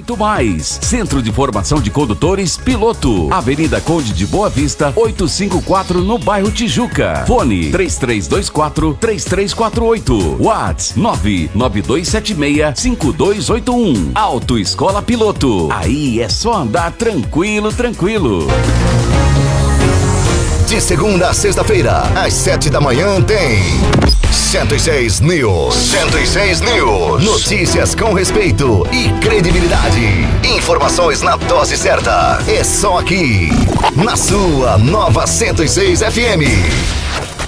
Muito mais. Centro de Formação de Condutores Piloto. Avenida Conde de Boa Vista, 854 no bairro Tijuca. Fone 3324-3348. Whats 99276-5281. Autoescola Piloto. Aí é só andar tranquilo. De segunda a sexta-feira, às 7 da manhã tem 106 News. 106 News. Notícias com respeito e credibilidade. Informações na dose certa. É só aqui, na sua nova 106 FM.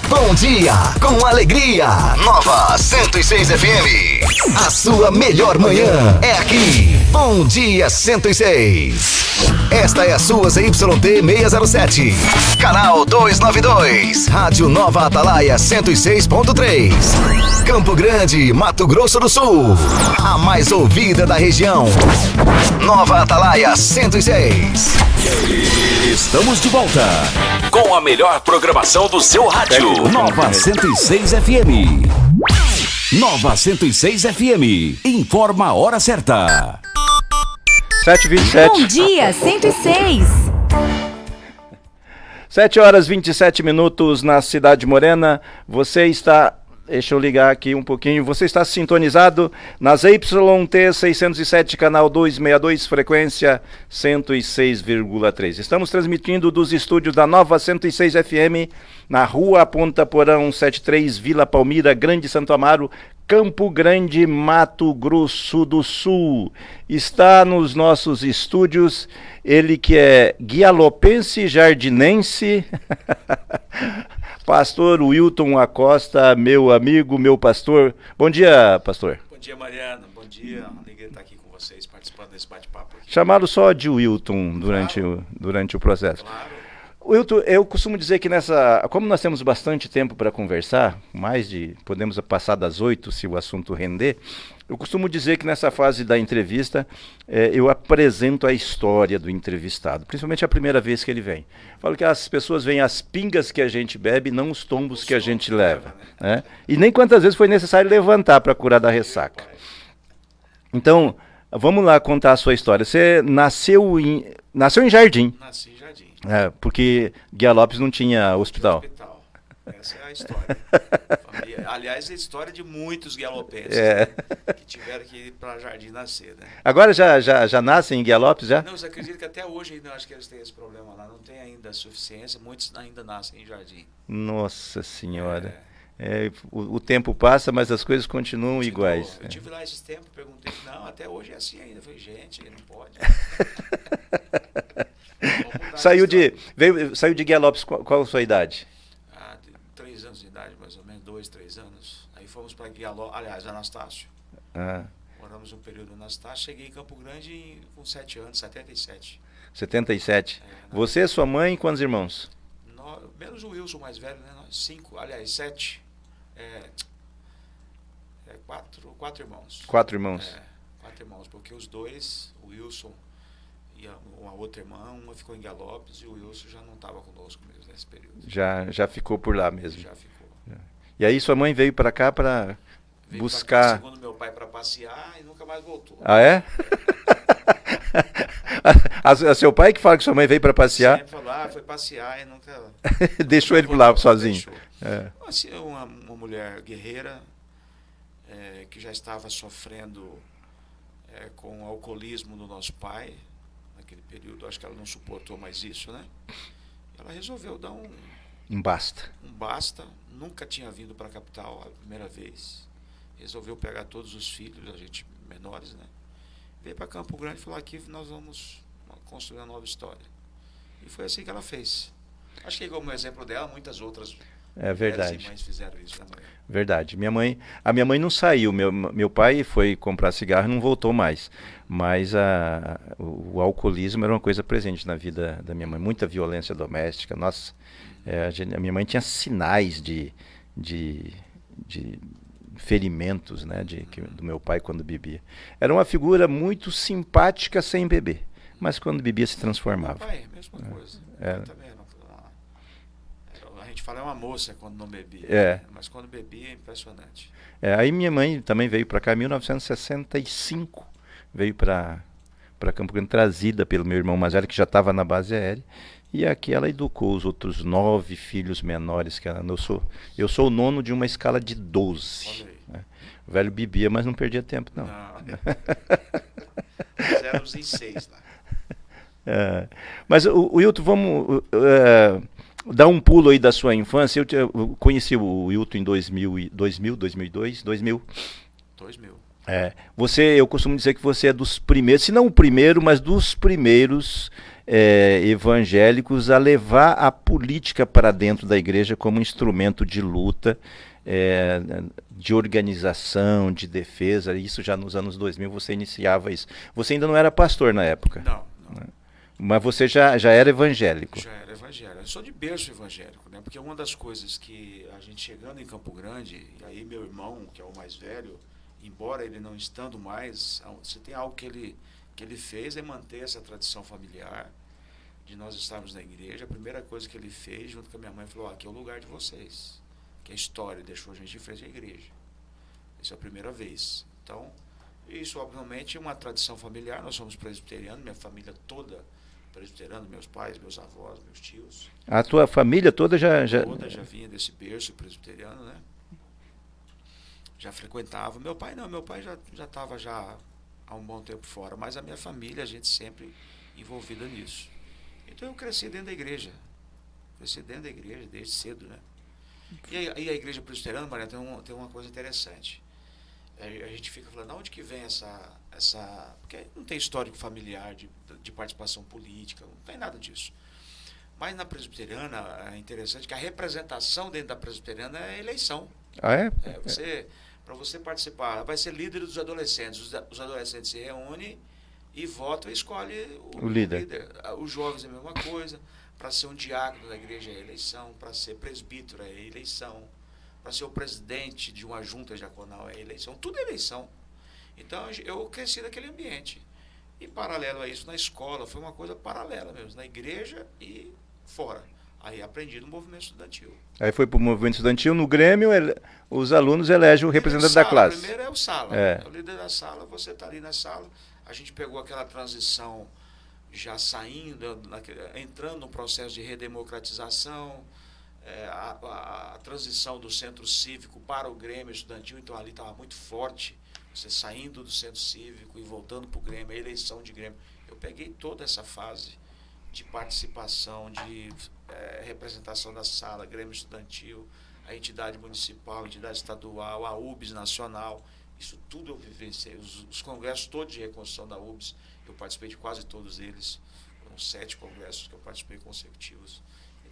Bom dia, com alegria. Nova 106 FM. A sua melhor manhã é aqui. Bom dia 106. Esta é a sua ZYT 607. Canal 292. Rádio Nova Atalaia 106.3. Campo Grande, Mato Grosso do Sul. A mais ouvida da região. Nova Atalaia 106. Estamos de volta com a melhor programação do seu rádio. Nova 106 FM. Nova 106 FM. Informa a hora certa. 7h27. Bom dia, 106. 7h27 na Cidade Morena. Você está... Deixa eu ligar aqui um pouquinho. Você está sintonizado nas ZYT 607, canal 262, frequência 106,3. Estamos transmitindo dos estúdios da Nova 106 FM, na Rua Ponta Porão 73, Vila Palmira, Grande Santo Amaro, Campo Grande, Mato Grosso do Sul. Está nos nossos estúdios ele que é guialopense, jardinense... Pastor Wilton Acosta, meu amigo, meu pastor. Bom dia, pastor. Bom dia, Mariana. Bom dia. Alegria estar aqui com vocês, participando desse bate-papo. Chamaram só de Wilton durante o processo. Claro. Wilton, eu costumo dizer que como nós temos bastante tempo para conversar, podemos passar das 8 se o assunto render, eu costumo dizer que nessa fase da entrevista eu apresento a história do entrevistado, principalmente a primeira vez que ele vem. Falo que as pessoas veem as pingas que a gente bebe, não os tombos que a gente leva. Né? E nem quantas vezes foi necessário levantar para curar da ressaca. Então, vamos lá contar a sua história. Você nasceu em Jardim. Nasci em Jardim. Porque Guialopes não tinha hospital. Essa é a história. Aliás, é a história de muitos guialopenses que tiveram que ir para Jardim nascer. Né? Agora já nascem em Guialopes, já? Não, você acredita que até hoje ainda acho que eles têm esse problema lá. Não tem ainda a suficiência, muitos ainda nascem em Jardim. Nossa Senhora. O tempo passa, mas as coisas continuam iguais. Eu tive lá esses tempos, perguntei, não, até hoje é assim ainda. Eu falei, gente, não pode. Saiu de Guialopes, qual a sua idade? 3 anos de idade, mais ou menos, 2, 3 anos. Aí fomos para Guialopes, aliás, Anastácio. Moramos um período no Anastácio, cheguei em Campo Grande com 7 anos, 77. 77. Você e sua mãe, quantos irmãos? Menos o Wilson, mais velho, né? 5, aliás, 7. 4 irmãos. 4 irmãos? 4 irmãos, porque os dois, o Wilson e uma outra irmã, uma ficou em Guialopes e o Wilson já não estava conosco mesmo nesse período. Já ficou por lá mesmo? Já ficou. E aí sua mãe veio para cá para buscar... Pra cá, segundo meu pai, para passear e nunca mais voltou. Ah, é? Seu pai que fala que sua mãe veio para passear? Sempre falou, foi passear e nunca... Deixou ele por lá sozinho? Assim, uma mulher guerreira que já estava sofrendo com o alcoolismo do nosso pai. Naquele período, acho que ela não suportou mais isso, né? Ela resolveu dar um basta. Nunca tinha vindo para a capital a primeira vez. Resolveu pegar todos os filhos, a gente menores, né? Veio para Campo Grande e falou, aqui nós vamos construir uma nova história. E foi assim que ela fez. Acho que como exemplo dela, muitas outras verdade. mães fizeram isso também. Verdade. A minha mãe não saiu. Meu pai foi comprar cigarro e não voltou mais. Mas o alcoolismo era uma coisa presente na vida da minha mãe. Muita violência doméstica. Nossa, a minha mãe tinha sinais de ferimentos, né, do meu pai quando bebia. Era uma figura muito simpática sem beber. Mas quando bebia se transformava. Meu pai, mesma coisa. Também a gente fala uma moça quando não bebia, mas quando bebia é impressionante. Aí minha mãe também veio para cá em 1965, veio para para Campo Grande, trazida pelo meu irmão mais velho, que já estava na base aérea. E aqui ela educou os outros 9 filhos menores. Eu sou o nono de uma escala de 12. Né? O velho bebia, mas não perdia tempo, não. Nós éramos em 6 lá. Mas o Wilton, vamos dar um pulo aí da sua infância. Eu conheci o Wilton em 2002. Eu costumo dizer que você é dos primeiros, se não o primeiro, mas dos primeiros evangélicos a levar a política para dentro da igreja como instrumento de luta, de organização, de defesa. Isso já nos anos 2000 você iniciava isso. Você ainda não era pastor na época. Não. Né? Mas você já era evangélico. Já era evangélico. Eu sou de berço evangélico, né? Porque uma das coisas que a gente chegando em Campo Grande, e aí meu irmão, que é o mais velho, embora ele não estando mais, se tem algo que ele fez é manter essa tradição familiar de nós estarmos na igreja. A primeira coisa que ele fez, junto com a minha mãe, falou: aqui é o lugar de vocês, que a história deixou a gente em frente à igreja. Isso é a primeira vez. Então, isso obviamente é uma tradição familiar. Nós somos presbiterianos, minha família toda presbiteriana, meus pais, meus avós, meus tios. A tua família toda Toda já vinha desse berço presbiteriano, né? Já frequentava. Meu pai já estava já há um bom tempo fora, mas a minha família, a gente sempre envolvida nisso. Então eu cresci dentro da igreja. Desde cedo, né? E a igreja presbiteriana, Maria, tem uma coisa interessante. A gente fica falando, de onde que vem essa... Porque não tem histórico familiar de participação política, não tem nada disso. Mas na presbiteriana, é interessante que a representação dentro da presbiteriana é a eleição. Ah, é? Para você participar, vai ser líder dos adolescentes. Os adolescentes se reúnem e votam e escolhem o líder. Os jovens é a mesma coisa. Para ser um diácono da igreja é eleição. Para ser presbítero é eleição. Para ser o presidente de uma junta diaconal é eleição. Tudo é eleição. Então eu cresci naquele ambiente. E paralelo a isso, na escola, foi uma coisa paralela mesmo. Na igreja e fora. Aí aprendi no movimento estudantil. Aí foi para o movimento estudantil, no Grêmio, os alunos elegem o representante da classe. Primeiro é o sala. É o líder da sala, você está ali na sala. A gente pegou aquela transição já saindo, entrando no processo de redemocratização, a transição do centro cívico para o Grêmio estudantil, então ali estava muito forte, você saindo do centro cívico e voltando para o Grêmio, a eleição de Grêmio. Eu peguei toda essa fase de participação, de representação da sala, Grêmio estudantil, a entidade municipal, a entidade estadual, a UBS nacional, isso tudo eu vivenciei. Os congressos todos de reconstrução da UBS, eu participei de quase todos eles, foram 7 congressos que eu participei consecutivos.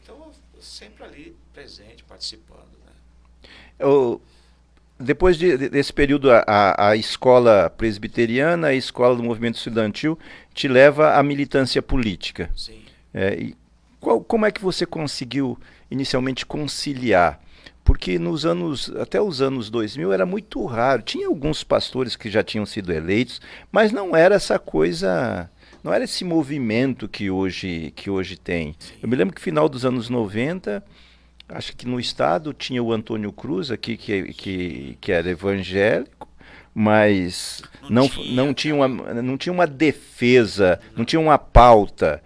Então, eu sempre ali presente, participando. Né? Depois desse período, a escola presbiteriana, a escola do movimento estudantil, te leva à militância política. Sim. Como é que você conseguiu inicialmente conciliar? Porque até os anos 2000 era muito raro. Tinha alguns pastores que já tinham sido eleitos, mas não era essa coisa, não era esse movimento que hoje tem. Sim. Eu me lembro que no final dos anos 90, acho que no estado tinha o Antônio Cruz aqui, que era evangélico, mas não tinha uma defesa, não tinha uma pauta.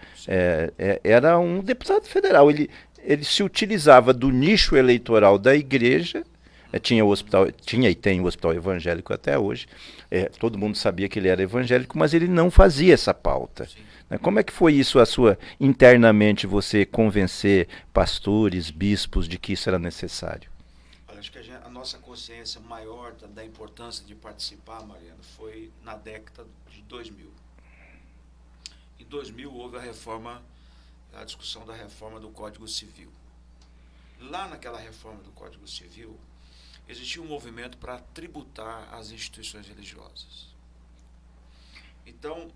Era um deputado federal. Ele se utilizava do nicho eleitoral da igreja. Tinha e tem o hospital evangélico até hoje. Todo mundo sabia que ele era evangélico, mas ele não fazia essa pauta. Sim. Como é que foi isso internamente, você convencer pastores, bispos de que isso era necessário? Olha, acho que a nossa consciência maior da importância de participar, Mariano, foi na década de 2000. Em 2000 houve a discussão da reforma do Código Civil. Lá naquela reforma do Código Civil, existia um movimento para tributar as instituições religiosas. Então,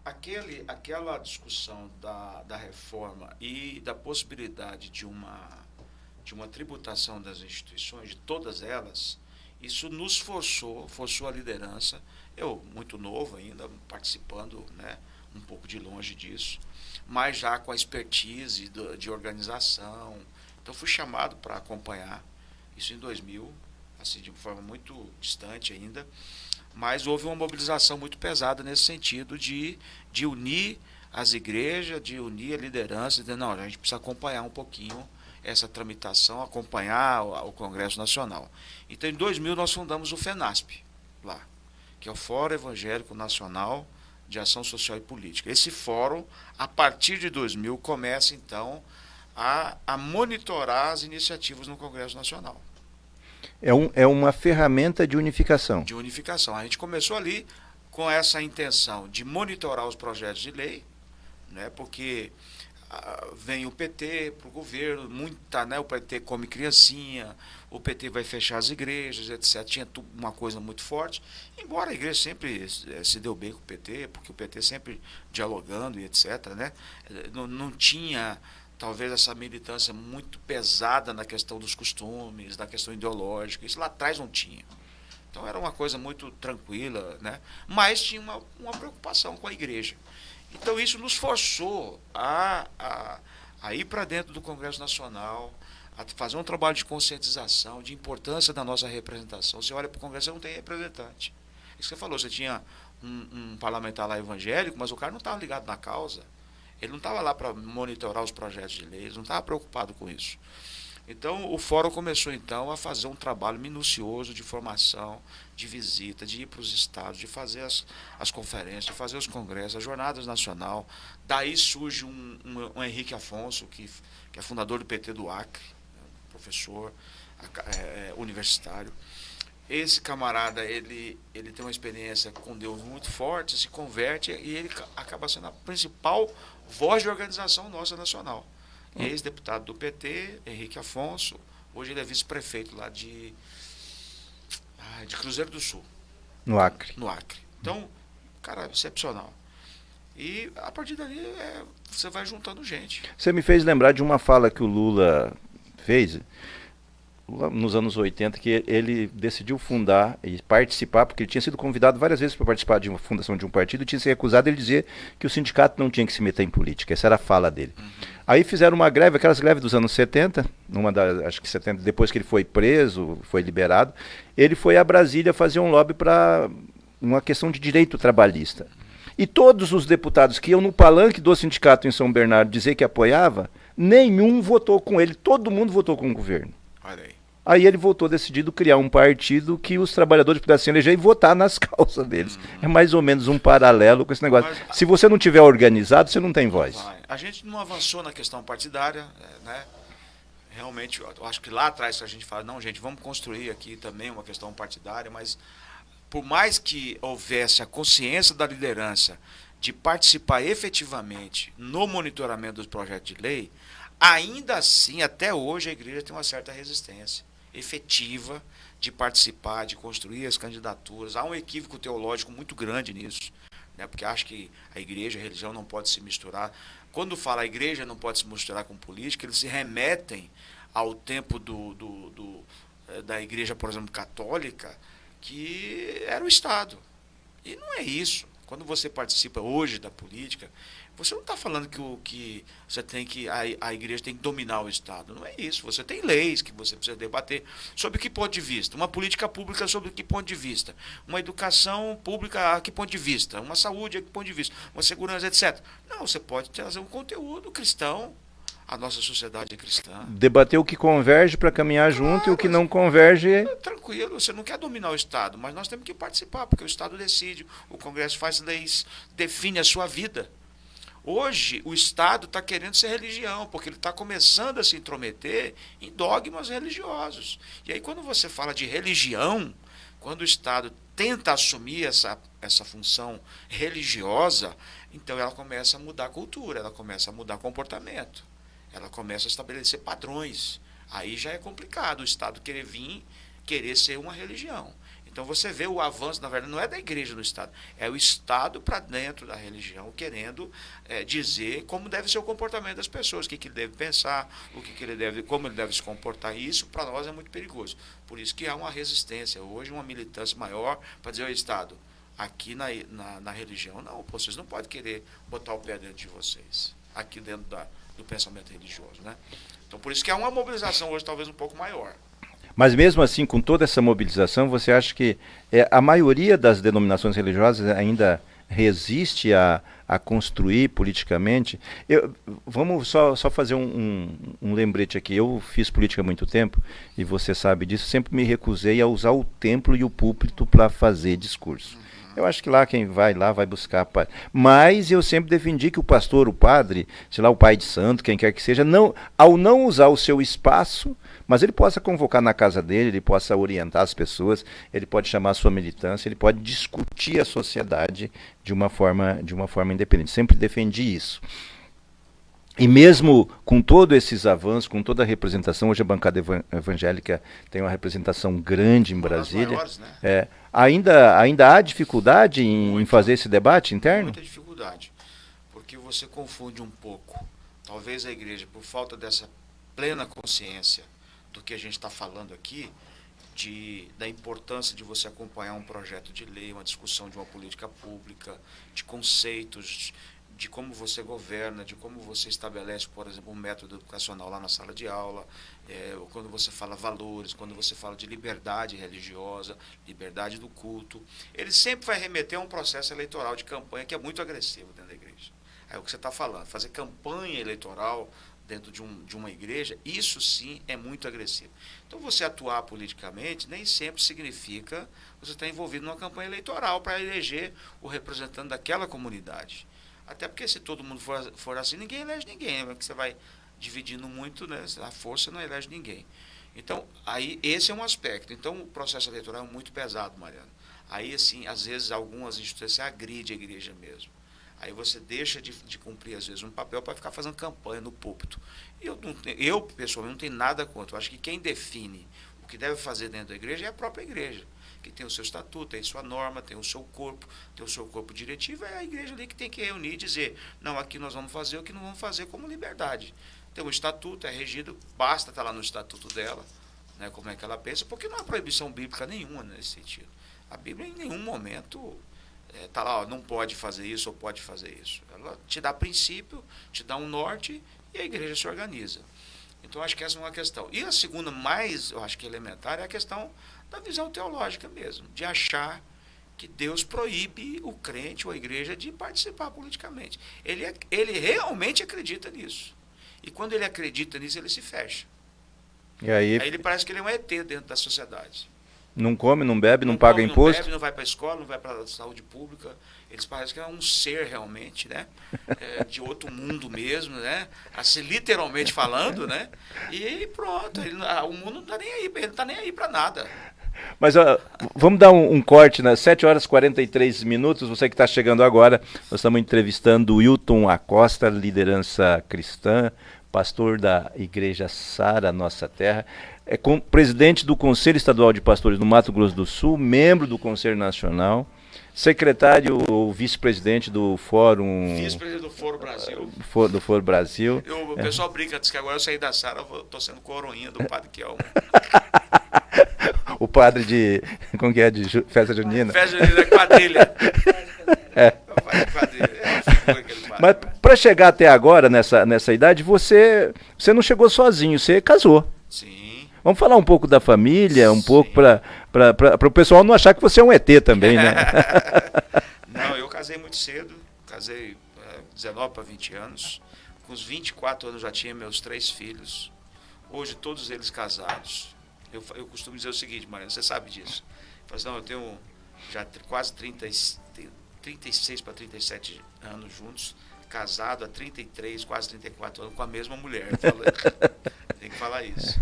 aquela discussão da reforma e da possibilidade de uma tributação das instituições, de todas elas, isso nos forçou a liderança, eu muito novo ainda, participando, né, um pouco de longe disso, mas já com a expertise de organização. Então fui chamado para acompanhar isso em 2000, assim, de forma muito distante ainda, mas houve uma mobilização muito pesada nesse sentido de unir as igrejas, de unir a liderança, de não, a gente precisa acompanhar um pouquinho essa tramitação, acompanhar o Congresso Nacional. Então, em 2000, nós fundamos o FENASP, lá, que é o Fórum Evangélico Nacional de Ação Social e Política. Esse fórum, a partir de 2000, começa, então, a monitorar as iniciativas no Congresso Nacional. É uma ferramenta de unificação. De unificação. A gente começou ali com essa intenção de monitorar os projetos de lei, né, porque vem o PT para o governo, né, o PT come criancinha, o PT vai fechar as igrejas, etc. Tinha uma coisa muito forte, embora a igreja sempre se deu bem com o PT, porque o PT sempre dialogando e etc. Né, não tinha talvez essa militância muito pesada na questão dos costumes, na questão ideológica, isso lá atrás não tinha. Então era uma coisa muito tranquila, né? Mas tinha uma preocupação com a igreja. Então isso nos forçou a ir para dentro do Congresso Nacional, a fazer um trabalho de conscientização, de importância da nossa representação. Você olha para o Congresso, você não tem representante. Isso que você falou, você tinha um parlamentar lá evangélico, mas o cara não estava ligado na causa. Ele não estava lá para monitorar os projetos de lei, ele não estava preocupado com isso. Então, o fórum começou, então, a fazer um trabalho minucioso de formação, de visita, de ir para os estados, de fazer as conferências, de fazer os congressos, as jornadas nacional. Daí surge um Henrique Afonso, que é fundador do PT do Acre, professor universitário. Esse camarada, ele tem uma experiência com Deus muito forte, se converte e ele acaba sendo a principal voz de organização nossa nacional. Ex-deputado do PT, Henrique Afonso, hoje ele é vice-prefeito lá de Cruzeiro do Sul. No Acre. No Acre. Então, cara, excepcional. E a partir dali você vai juntando gente. Você me fez lembrar de uma fala que o Lula fez nos anos 80, que ele decidiu fundar e participar, porque ele tinha sido convidado várias vezes para participar de uma fundação de um partido e tinha se recusado. Ele dizia que o sindicato não tinha que se meter em política. Essa era a fala dele. Aí fizeram uma greve, aquelas greves dos anos 70, acho que 70, depois que ele foi preso, foi liberado, ele foi a Brasília fazer um lobby para uma questão de direito trabalhista. E todos os deputados que iam no palanque do sindicato em São Bernardo dizer que apoiava, nenhum votou com ele, todo mundo votou com o governo. Olha aí. Aí ele voltou decidido criar um partido que os trabalhadores pudessem eleger e votar nas causas deles. É mais ou menos um paralelo com esse negócio. Se você não tiver organizado, você não tem voz. A gente não avançou na questão partidária, né? Realmente, eu acho que lá atrás a gente fala, não, gente, vamos construir aqui também uma questão partidária, mas por mais que houvesse a consciência da liderança de participar efetivamente no monitoramento dos projetos de lei, ainda assim, até hoje, a igreja tem uma certa resistência efetiva de participar, de construir as candidaturas. Há um equívoco teológico muito grande nisso, né? Porque acho que a igreja e a religião não pode se misturar. Quando fala a igreja não pode se misturar com política, eles se remetem ao tempo da igreja, por exemplo, católica, que era o Estado. E não é isso. Quando você participa hoje da política, você não está falando que você tem que a igreja tem que dominar o Estado. Não é isso. Você tem leis que você precisa debater. Sob que ponto de vista? Uma política pública sob que ponto de vista? Uma educação pública a que ponto de vista? Uma saúde a que ponto de vista? Uma segurança, etc. Não, você pode trazer um conteúdo cristão. A nossa sociedade é cristã. Debater o que converge para caminhar junto e o que não converge... Tranquilo, você não quer dominar o Estado, mas nós temos que participar, porque o Estado decide, o Congresso faz leis, define a sua vida. Hoje, o Estado está querendo ser religião, porque ele está começando a se intrometer em dogmas religiosos. E aí, quando você fala de religião, quando o Estado tenta assumir essa função religiosa, então ela começa a mudar a cultura, ela começa a mudar comportamento, ela começa a estabelecer padrões. Aí já é complicado o Estado querer ser uma religião. Então você vê o avanço, na verdade, não é da igreja no Estado, é o Estado para dentro da religião, querendo dizer como deve ser o comportamento das pessoas, o que ele deve pensar, como ele deve se comportar. E isso, para nós, é muito perigoso. Por isso que há uma resistência hoje, uma militância maior para dizer ao Estado, aqui na religião, não, vocês não podem querer botar o pé dentro de vocês, aqui dentro do pensamento religioso, né? Então, por isso que há uma mobilização hoje talvez um pouco maior. Mas mesmo assim, com toda essa mobilização, você acha que a maioria das denominações religiosas ainda resiste a construir politicamente? Vamos só fazer um lembrete aqui. Eu fiz política há muito tempo, e você sabe disso, sempre me recusei a usar o templo e o púlpito para fazer discurso. Eu acho que lá quem vai lá vai buscar. Mas eu sempre defendi que o pastor, o padre, sei lá, o pai de santo, quem quer que seja, ao não usar o seu espaço, mas ele possa convocar na casa dele, ele possa orientar as pessoas, ele pode chamar a sua militância, ele pode discutir a sociedade de uma forma independente. Sempre defendi isso. E mesmo com todos esses avanços, com toda a representação, hoje a bancada evangélica tem uma representação grande em Brasília. Maiores, né? Ainda há dificuldade em fazer esse debate interno? Muita dificuldade, porque você confunde um pouco. Talvez a igreja, por falta dessa plena consciência do que a gente está falando aqui, da importância de você acompanhar um projeto de lei, uma discussão de uma política pública, de conceitos, de como você governa, de como você estabelece, por exemplo, um método educacional lá na sala de aula, quando você fala valores, quando você fala de liberdade religiosa, liberdade do culto, ele sempre vai remeter a um processo eleitoral de campanha que é muito agressivo dentro da igreja. É o que você está falando, fazer campanha eleitoral dentro de uma igreja, isso sim é muito agressivo. Então, você atuar politicamente nem sempre significa você estar envolvido numa campanha eleitoral para eleger o representante daquela comunidade. Até porque se todo mundo for assim, ninguém elege ninguém, né? Porque você vai dividindo muito, né? A força não elege ninguém. Então, aí esse é um aspecto. Então, o processo eleitoral é muito pesado, Mariana. Aí, assim, às vezes, algumas instituições agridem a igreja mesmo. Aí você deixa de cumprir, às vezes, um papel para ficar fazendo campanha no púlpito. Eu, pessoalmente, não tenho nada contra. Eu acho que quem define o que deve fazer dentro da igreja é a própria igreja, que tem o seu estatuto, tem sua norma, tem o seu corpo diretivo, é a igreja ali que tem que reunir e dizer, não, aqui nós vamos fazer o que não vamos fazer como liberdade. Tem um estatuto, é regido, basta estar lá no estatuto dela, né, como é que ela pensa, porque não há proibição bíblica nenhuma nesse sentido. A Bíblia em nenhum momento está lá, ó, não pode fazer isso ou pode fazer isso. Ela te dá princípio, te dá um norte e a igreja se organiza. Então, acho que essa é uma questão. E a segunda, mais, eu acho que elementar, é a questão da visão teológica mesmo, de achar que Deus proíbe o crente ou a igreja de participar politicamente. Ele realmente acredita nisso. E quando ele acredita nisso, ele se fecha. E aí ele parece que ele é um ET dentro da sociedade. Não come, não bebe, não paga come, imposto? Não bebe, não vai para a escola, não vai para a saúde pública. Eles parecem que é um ser realmente, né? De outro mundo mesmo, né? Assim, literalmente falando, né? E pronto, o mundo não está nem aí, ele não está nem aí para nada. Mas vamos dar um corte, né? 7h43, você que está chegando agora, nós estamos entrevistando o Wilton Acosta, liderança cristã, pastor da Igreja Sara Nossa Terra, presidente do Conselho Estadual de Pastores do Mato Grosso do Sul, membro do Conselho Nacional, secretário ou vice-presidente do Fórum... Vice-presidente do Fórum Brasil. Do Fórum Brasil. O pessoal brinca, diz que agora eu saí da Sara, eu estou sendo coroinha do Padre Kelmo. O padre de... Como que é? De festa junina? Festa junina é quadrilha. Mas para chegar até agora, nessa idade, você não chegou sozinho, você casou. Sim. Vamos falar um pouco da família, um pouco para o pessoal não achar que você é um ET também, né? Não, eu casei muito cedo, casei 19 para 20 anos. Com os 24 anos já tinha meus 3 filhos. Hoje todos eles casados. Eu costumo dizer o seguinte, Mariana, você sabe disso. Eu tenho já quase 36 para 37 anos juntos, casado há 33, quase 34 anos com a mesma mulher. Tem que falar isso.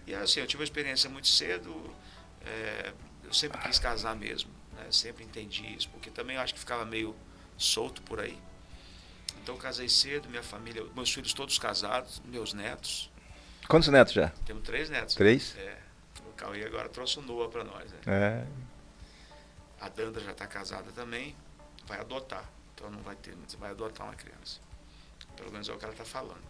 E assim, eu tive uma experiência muito cedo, eu sempre quis casar mesmo, né? Sempre entendi isso, porque também eu acho que ficava meio solto por aí. Então eu casei cedo, minha família, meus filhos todos casados, meus netos. Quantos netos já? Temos 3 netos. 3? O Cauê agora trouxe o Noah para nós, né? A Dandra já está casada também, vai adotar. Então não vai ter, você vai adotar uma criança. Pelo menos é o que ela está falando.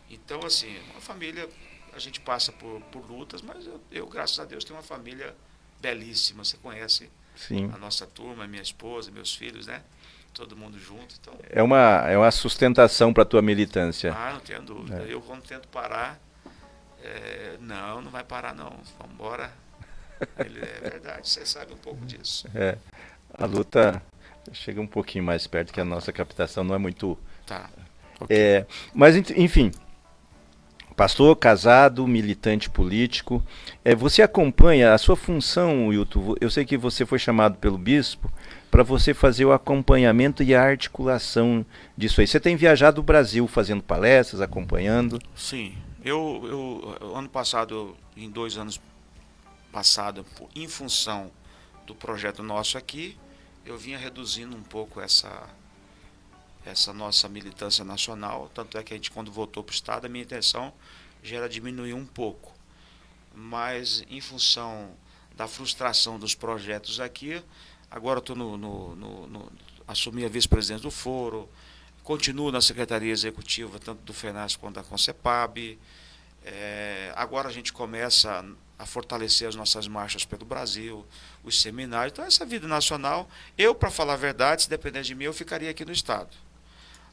Então, assim, uma família, a gente passa por lutas, mas eu, graças a Deus, tenho uma família belíssima. Você conhece Sim. A nossa turma, minha esposa, meus filhos, né? Todo mundo junto. Então... É uma sustentação para a tua militância. Não tenho dúvida. Eu, quando tento parar, Não vai parar não, vamos embora. Ele, é verdade, você sabe um pouco disso. A luta chega um pouquinho mais perto, que a nossa captação não é muito... Tá. Okay. Mas, enfim, pastor, casado, militante político, você acompanha a sua função, Wilton. Eu sei que você foi chamado pelo bispo para você fazer o acompanhamento e a articulação disso aí. Você tem viajado o Brasil fazendo palestras, acompanhando? Sim. Eu ano passado, em 2 anos passados, em função do projeto nosso aqui, eu vinha reduzindo um pouco essa nossa militância nacional, tanto é que a gente, quando voltou para o Estado, a minha intenção já era diminuir um pouco. Mas, em função da frustração dos projetos aqui, agora eu estou assumi a vice-presidência do Foro, continuo na Secretaria Executiva, tanto do FENASP quanto da Concepab. Agora a gente começa a fortalecer as nossas marchas pelo Brasil, os seminários. Então, essa vida nacional, para falar a verdade, se dependesse de mim, eu ficaria aqui no Estado.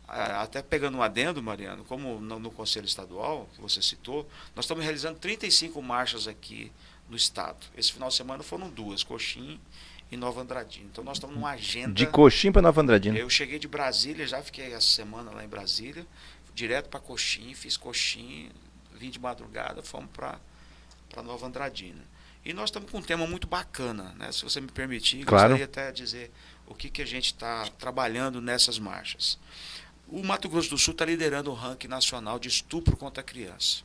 Até pegando um adendo, Mariano, como no Conselho Estadual, que você citou, nós estamos realizando 35 marchas aqui no Estado. Esse final de semana foram 2, Coxim e Nova Andradina. Então nós estamos numa agenda... De Coxim para Nova Andradina. Eu cheguei de Brasília, já fiquei essa semana lá em Brasília, direto para Coxim, fiz Coxim, vim de madrugada, fomos para Nova Andradina. E nós estamos com um tema muito bacana, né? Se você me permitir, claro. Gostaria até de dizer o que a gente está trabalhando nessas marchas. O Mato Grosso do Sul está liderando o ranking nacional de estupro contra a criança,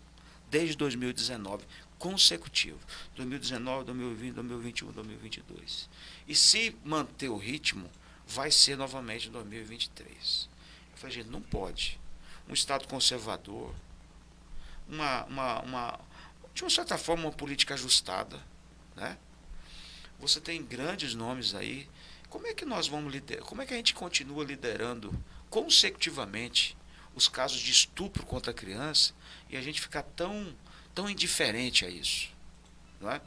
desde 2019, consecutivo. 2019, 2020, 2021, 2022. E se manter o ritmo, vai ser novamente em 2023. Eu falei, gente, não pode. Um Estado conservador, de uma certa forma, uma política ajustada, né? Você tem grandes nomes aí. Como é que nós vamos liderar? Como é que a gente continua liderando consecutivamente os casos de estupro contra a criança e a gente ficar tão indiferente a isso, não é?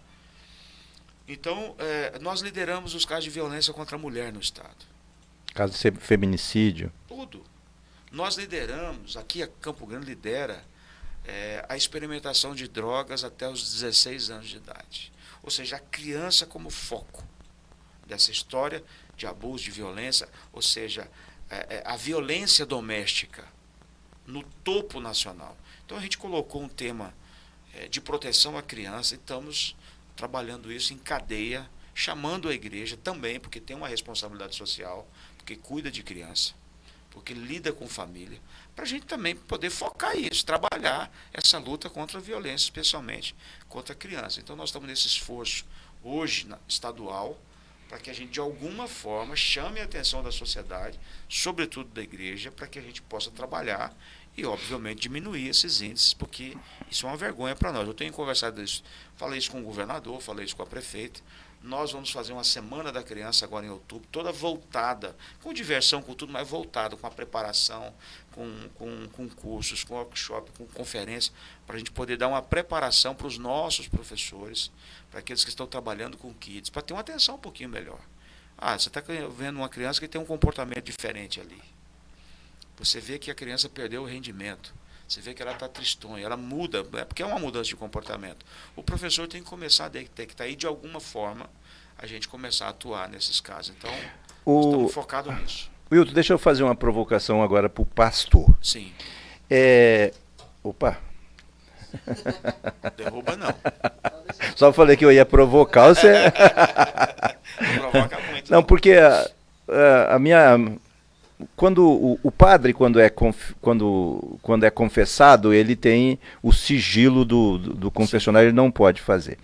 Então, nós lideramos os casos de violência contra a mulher no Estado. Caso de feminicídio. Tudo. Nós lideramos, aqui a Campo Grande lidera a experimentação de drogas até os 16 anos de idade. Ou seja, a criança como foco dessa história de abuso, de violência, ou seja, a violência doméstica no topo nacional. Então a gente colocou um tema de proteção à criança e estamos trabalhando isso em cadeia, chamando a igreja também, porque tem uma responsabilidade social, porque cuida de criança, porque lida com família, para a gente também poder focar isso, trabalhar essa luta contra a violência, especialmente contra a criança. Então nós estamos nesse esforço hoje estadual, para que a gente, de alguma forma, chame a atenção da sociedade, sobretudo da igreja, para que a gente possa trabalhar e, obviamente, diminuir esses índices, porque isso é uma vergonha para nós. Eu tenho conversado isso, falei isso com o governador, falei isso com a prefeita. Nós vamos fazer uma Semana da Criança agora em outubro, toda voltada, com diversão, com tudo, mas voltada, com a preparação, com cursos, com workshop, com conferência, para a gente poder dar uma preparação para os nossos professores, para aqueles que estão trabalhando com kids, para ter uma atenção um pouquinho melhor. Você está vendo uma criança que tem um comportamento diferente ali. Você vê que a criança perdeu o rendimento. Você vê que ela está tristonha, ela muda, porque é uma mudança de comportamento. O professor tem que começar a detectar e, de alguma forma, a gente começar a atuar nesses casos. Então, estamos focados nisso. Wilton, deixa eu fazer uma provocação agora para o pastor. Sim. Opa. Derruba não. Só falei que eu ia provocar, você... Não provoca muito. Não, porque a minha... Quando o padre, quando é confessado, ele tem o sigilo do confessionário, ele não pode fazer.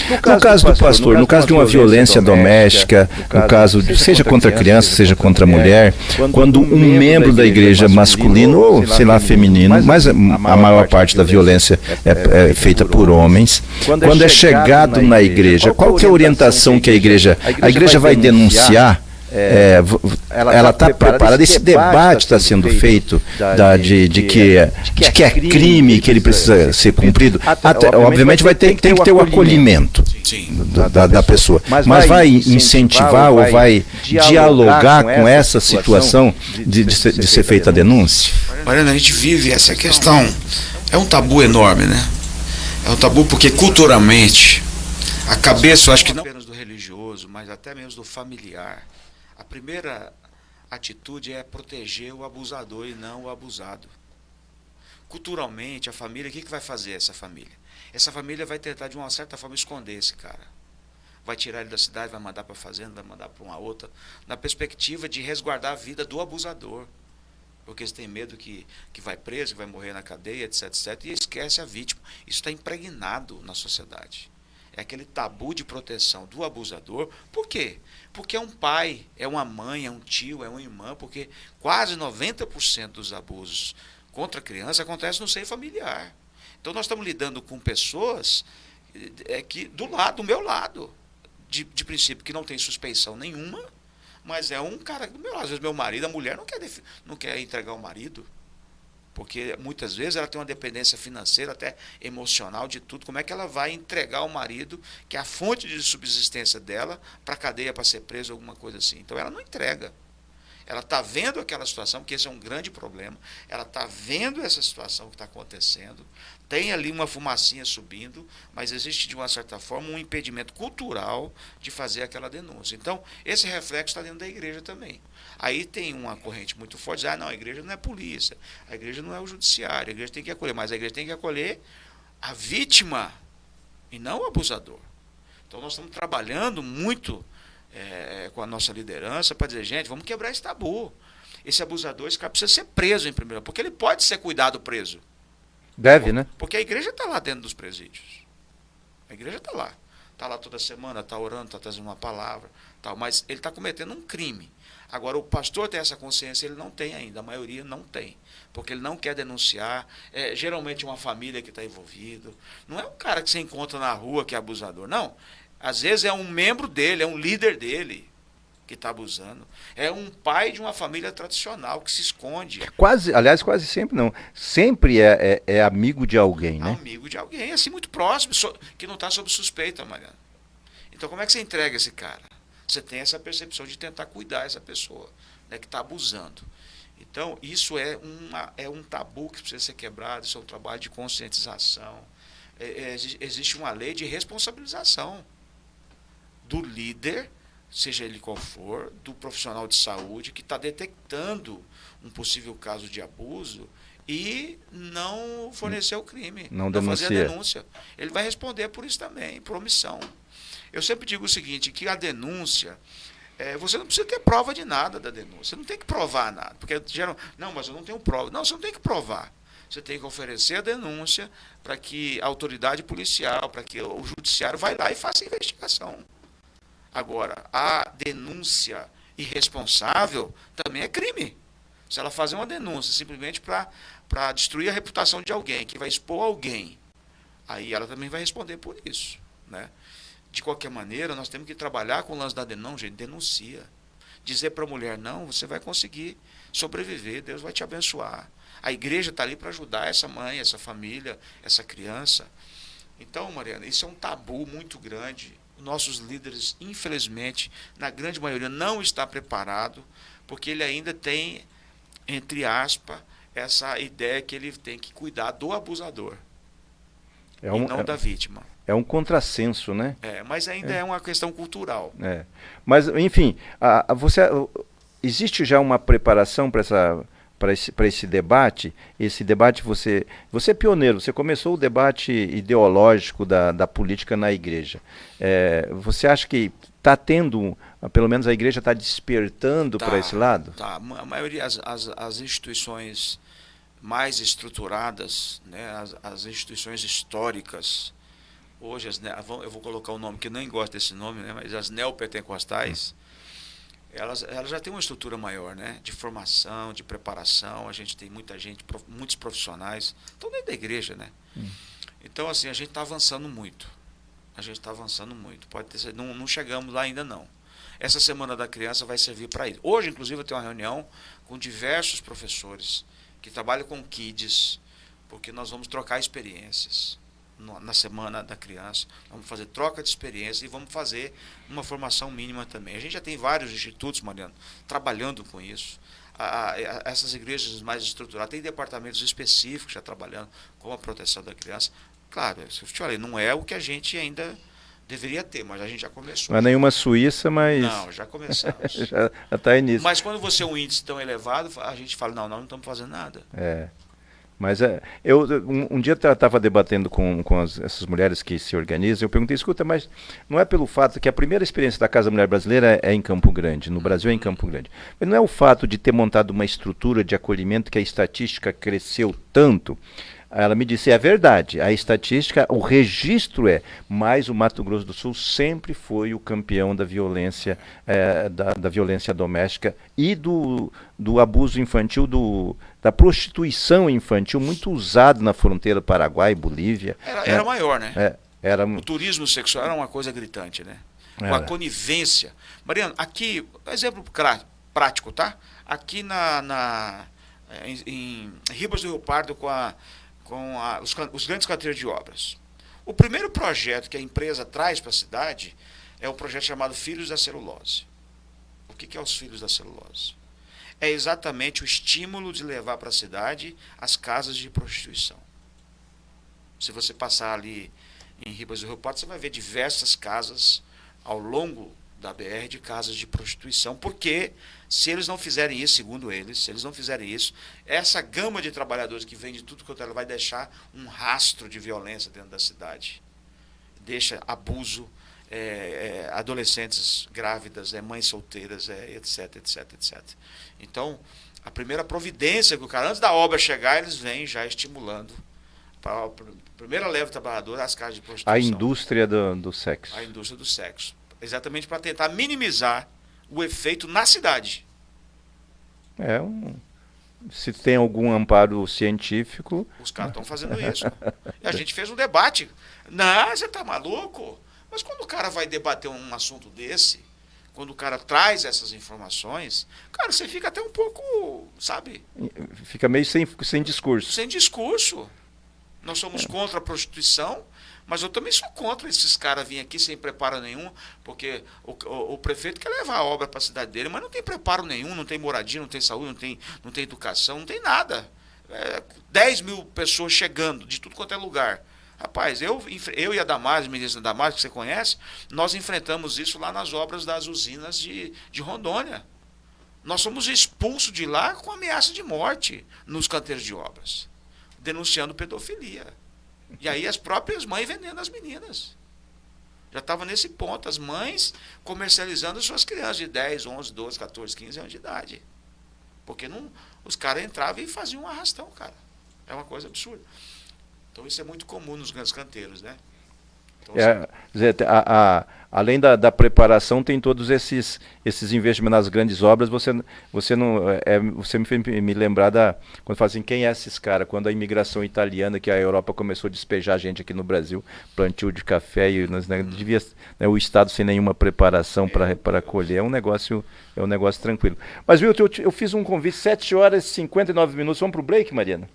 No caso do pastor, no caso de uma violência doméstica, no caso seja contra a criança, seja contra a mulher, quando um membro da igreja masculino, ou sei lá, feminino, mas a maior parte da violência é feita por homens, quando é chegado na igreja, qual que é a orientação que a igreja vai denunciar? Ela está preparada, esse debate está sendo feito de que é crime, que ele precisa ser cumprido. Obviamente tem que ter o acolhimento da pessoa, mas vai incentivar ou vai dialogar com essa situação de ser feita a denúncia? Mariana, a gente vive essa questão, é um tabu enorme, né? É um tabu porque culturalmente a cabeça, eu acho que não apenas do religioso, mas até mesmo do familiar. A primeira atitude é proteger o abusador e não o abusado. Culturalmente, a família, o que vai fazer essa família? Essa família vai tentar de uma certa forma esconder esse cara. Vai tirar ele da cidade, vai mandar para a fazenda, vai mandar para uma outra, na perspectiva de resguardar a vida do abusador. Porque eles têm medo que vai preso, que vai morrer na cadeia, etc, etc, e esquece a vítima. Isso está impregnado na sociedade. É aquele tabu de proteção do abusador. Por quê? Porque é um pai, é uma mãe, é um tio, é uma irmã, porque quase 90% dos abusos contra a criança acontecem no seio familiar. Então nós estamos lidando com pessoas que do meu lado, de princípio que não tem suspeição nenhuma, mas é um cara do meu lado. Às vezes meu marido, a mulher não quer entregar o marido, porque muitas vezes ela tem uma dependência financeira, até emocional, de tudo. Como é que ela vai entregar o marido, que é a fonte de subsistência dela, para a cadeia, para ser preso, alguma coisa assim? Então ela não entrega. Ela está vendo aquela situação, porque esse é um grande problema. Ela está vendo essa situação que está acontecendo. Tem ali uma fumacinha subindo, mas existe, de uma certa forma, um impedimento cultural de fazer aquela denúncia. Então, esse reflexo está dentro da igreja também. Aí tem uma corrente muito forte, não, a igreja não é polícia, a igreja não é o judiciário, a igreja tem que acolher, mas a igreja tem que acolher a vítima e não o abusador. Então, nós estamos trabalhando muito com a nossa liderança para dizer, gente, vamos quebrar esse tabu. Esse abusador, esse cara precisa ser preso em primeiro lugar, porque ele pode ser cuidado preso. Deve, né? Porque a igreja está lá dentro dos presídios. A igreja está lá. Está lá toda semana, está orando, está trazendo uma palavra, tal, mas ele está cometendo um crime. Agora, o pastor tem essa consciência, ele não tem ainda, a maioria não tem. Porque ele não quer denunciar, geralmente uma família que está envolvida. Não é um cara que você encontra na rua que é abusador, não. Às vezes é um membro dele, é um líder dele que está abusando. É um pai de uma família tradicional que se esconde. Aliás, quase sempre não. Sempre é amigo de alguém, né? Amigo de alguém, assim, muito próximo, que não está sob suspeita, Mariana. Então, como é que você entrega esse cara? Você tem essa percepção de tentar cuidar dessa pessoa, né, que está abusando. Então, isso é um tabu que precisa ser quebrado, isso é um trabalho de conscientização. Existe uma lei de responsabilização do líder, seja ele qual for, do profissional de saúde que está detectando um possível caso de abuso e não fornecer o crime, não fazer a denúncia. Ele vai responder por isso também, por omissão. Eu sempre digo o seguinte, que a denúncia, você não precisa ter prova de nada da denúncia, você não tem que provar nada, porque geral, não, mas eu não tenho prova. Não, você não tem que provar. Você tem que oferecer a denúncia para que a autoridade policial, para que o judiciário vai lá e faça a investigação. Agora, a denúncia irresponsável também é crime. Se ela fazer uma denúncia simplesmente para destruir a reputação de alguém, que vai expor alguém, aí ela também vai responder por isso, né? De qualquer maneira, nós temos que trabalhar com o lance da denúncia, gente, denuncia. Dizer para a mulher, não, você vai conseguir sobreviver, Deus vai te abençoar. A igreja está ali para ajudar essa mãe, essa família, essa criança. Então, Mariana, isso é um tabu muito grande. Nossos líderes, infelizmente, na grande maioria, não está preparado, porque ele ainda tem, entre aspas, essa ideia que ele tem que cuidar do abusador e não da vítima. É um contrassenso, né? Mas ainda é uma questão cultural. Mas, enfim, existe já uma preparação para esse debate? Esse debate, você é pioneiro, você começou o debate ideológico da política na igreja. Você acha que está tendo, pelo menos a igreja está despertando para esse lado? Tá. A maioria, as instituições mais estruturadas, né, as instituições históricas, hoje, eu vou colocar um nome que eu nem gosto desse nome, né, mas as neopentecostais, elas já têm uma estrutura maior, né, de formação, de preparação. A gente tem muita gente, muitos profissionais, estão dentro da igreja, né? Então, assim, a gente está avançando muito. Pode ter, não chegamos lá ainda não. Essa Semana da Criança vai servir para isso. Hoje, inclusive, eu tenho uma reunião com diversos professores que trabalham com kids, porque nós vamos trocar experiências na Semana da Criança. Vamos fazer troca de experiência e vamos fazer uma formação mínima também. A gente já tem vários institutos, Mariano, trabalhando com isso. Essas igrejas mais estruturadas têm departamentos específicos já trabalhando com a proteção da criança. Claro, eu te falei, não é o que a gente ainda deveria ter, mas a gente já começou. Não é nenhuma Suíça, mas... Não, já começamos. já está início. Mas quando você é um índice tão elevado, a gente fala, não, nós não estamos fazendo nada. Mas eu um dia estava debatendo com essas mulheres que se organizam, eu perguntei, escuta, mas não é pelo fato que a primeira experiência da Casa Mulher Brasileira é em Campo Grande, no Brasil é em Campo Grande, mas não é o fato de ter montado uma estrutura de acolhimento que a estatística cresceu tanto? Ela me disse, é verdade, a estatística, o registro mas o Mato Grosso do Sul sempre foi o campeão da violência, da violência doméstica e do abuso infantil, da prostituição infantil, muito usado na fronteira Paraguai, Bolívia. Era maior, né? O turismo sexual era uma coisa gritante, né? Com a conivência. Mariano, aqui, exemplo prático, tá? Aqui em Ribas do Rio Pardo, os grandes canteiros de obras. O primeiro projeto que a empresa traz para a cidade é o projeto chamado Filhos da Celulose. O que é os Filhos da Celulose? É exatamente o estímulo de levar para a cidade as casas de prostituição. Se você passar ali em Ribas do Rio Pardo, você vai ver diversas casas ao longo da BR de casas de prostituição, porque se eles não fizerem isso, segundo eles, se eles não fizerem isso, essa gama de trabalhadores que vem de tudo quanto ela vai deixar um rastro de violência dentro da cidade. Deixa abuso, adolescentes grávidas, mães solteiras, etc, etc, etc. Então, a primeira providência que o cara, antes da obra chegar, eles vêm já estimulando para a primeira leva de trabalhadores as casas de prostituição. A indústria do sexo. A indústria do sexo. Exatamente para tentar minimizar o efeito na cidade. Se tem algum amparo científico... Os caras estão fazendo isso. E a gente fez um debate. Não, você está maluco? Mas quando o cara vai debater um assunto desse, quando o cara traz essas informações, cara, você fica até um pouco, sabe? Fica meio sem discurso. Sem discurso. Nós somos contra a prostituição, mas eu também sou contra esses caras virem aqui sem preparo nenhum, porque o prefeito quer levar a obra para a cidade dele, mas não tem preparo nenhum, não tem moradia, não tem saúde, não tem educação, não tem nada. 10 mil pessoas chegando de tudo quanto é lugar. Rapaz, eu e a Damares, ministra Damares, que você conhece, nós enfrentamos isso lá nas obras das usinas de Rondônia. Nós somos expulsos de lá com ameaça de morte nos canteiros de obras, denunciando pedofilia. E aí as próprias mães vendendo as meninas. Já estava nesse ponto, as mães comercializando suas crianças de 10, 11, 12, 14, 15 anos de idade. Porque os caras entravam e faziam um arrastão, cara. É uma coisa absurda. Então isso é muito comum nos grandes canteiros, né? Então, além da preparação, tem todos esses investimentos nas grandes obras. Você me fez me lembrar quando fala assim, quem é esses caras? Quando a imigração italiana, que a Europa começou a despejar gente aqui no Brasil, plantio de café, devia, o Estado sem nenhuma preparação para acolher, é um negócio tranquilo. Mas, Wilton, eu fiz um convite, 7 horas e 59 minutos. Vamos para o break, Mariana?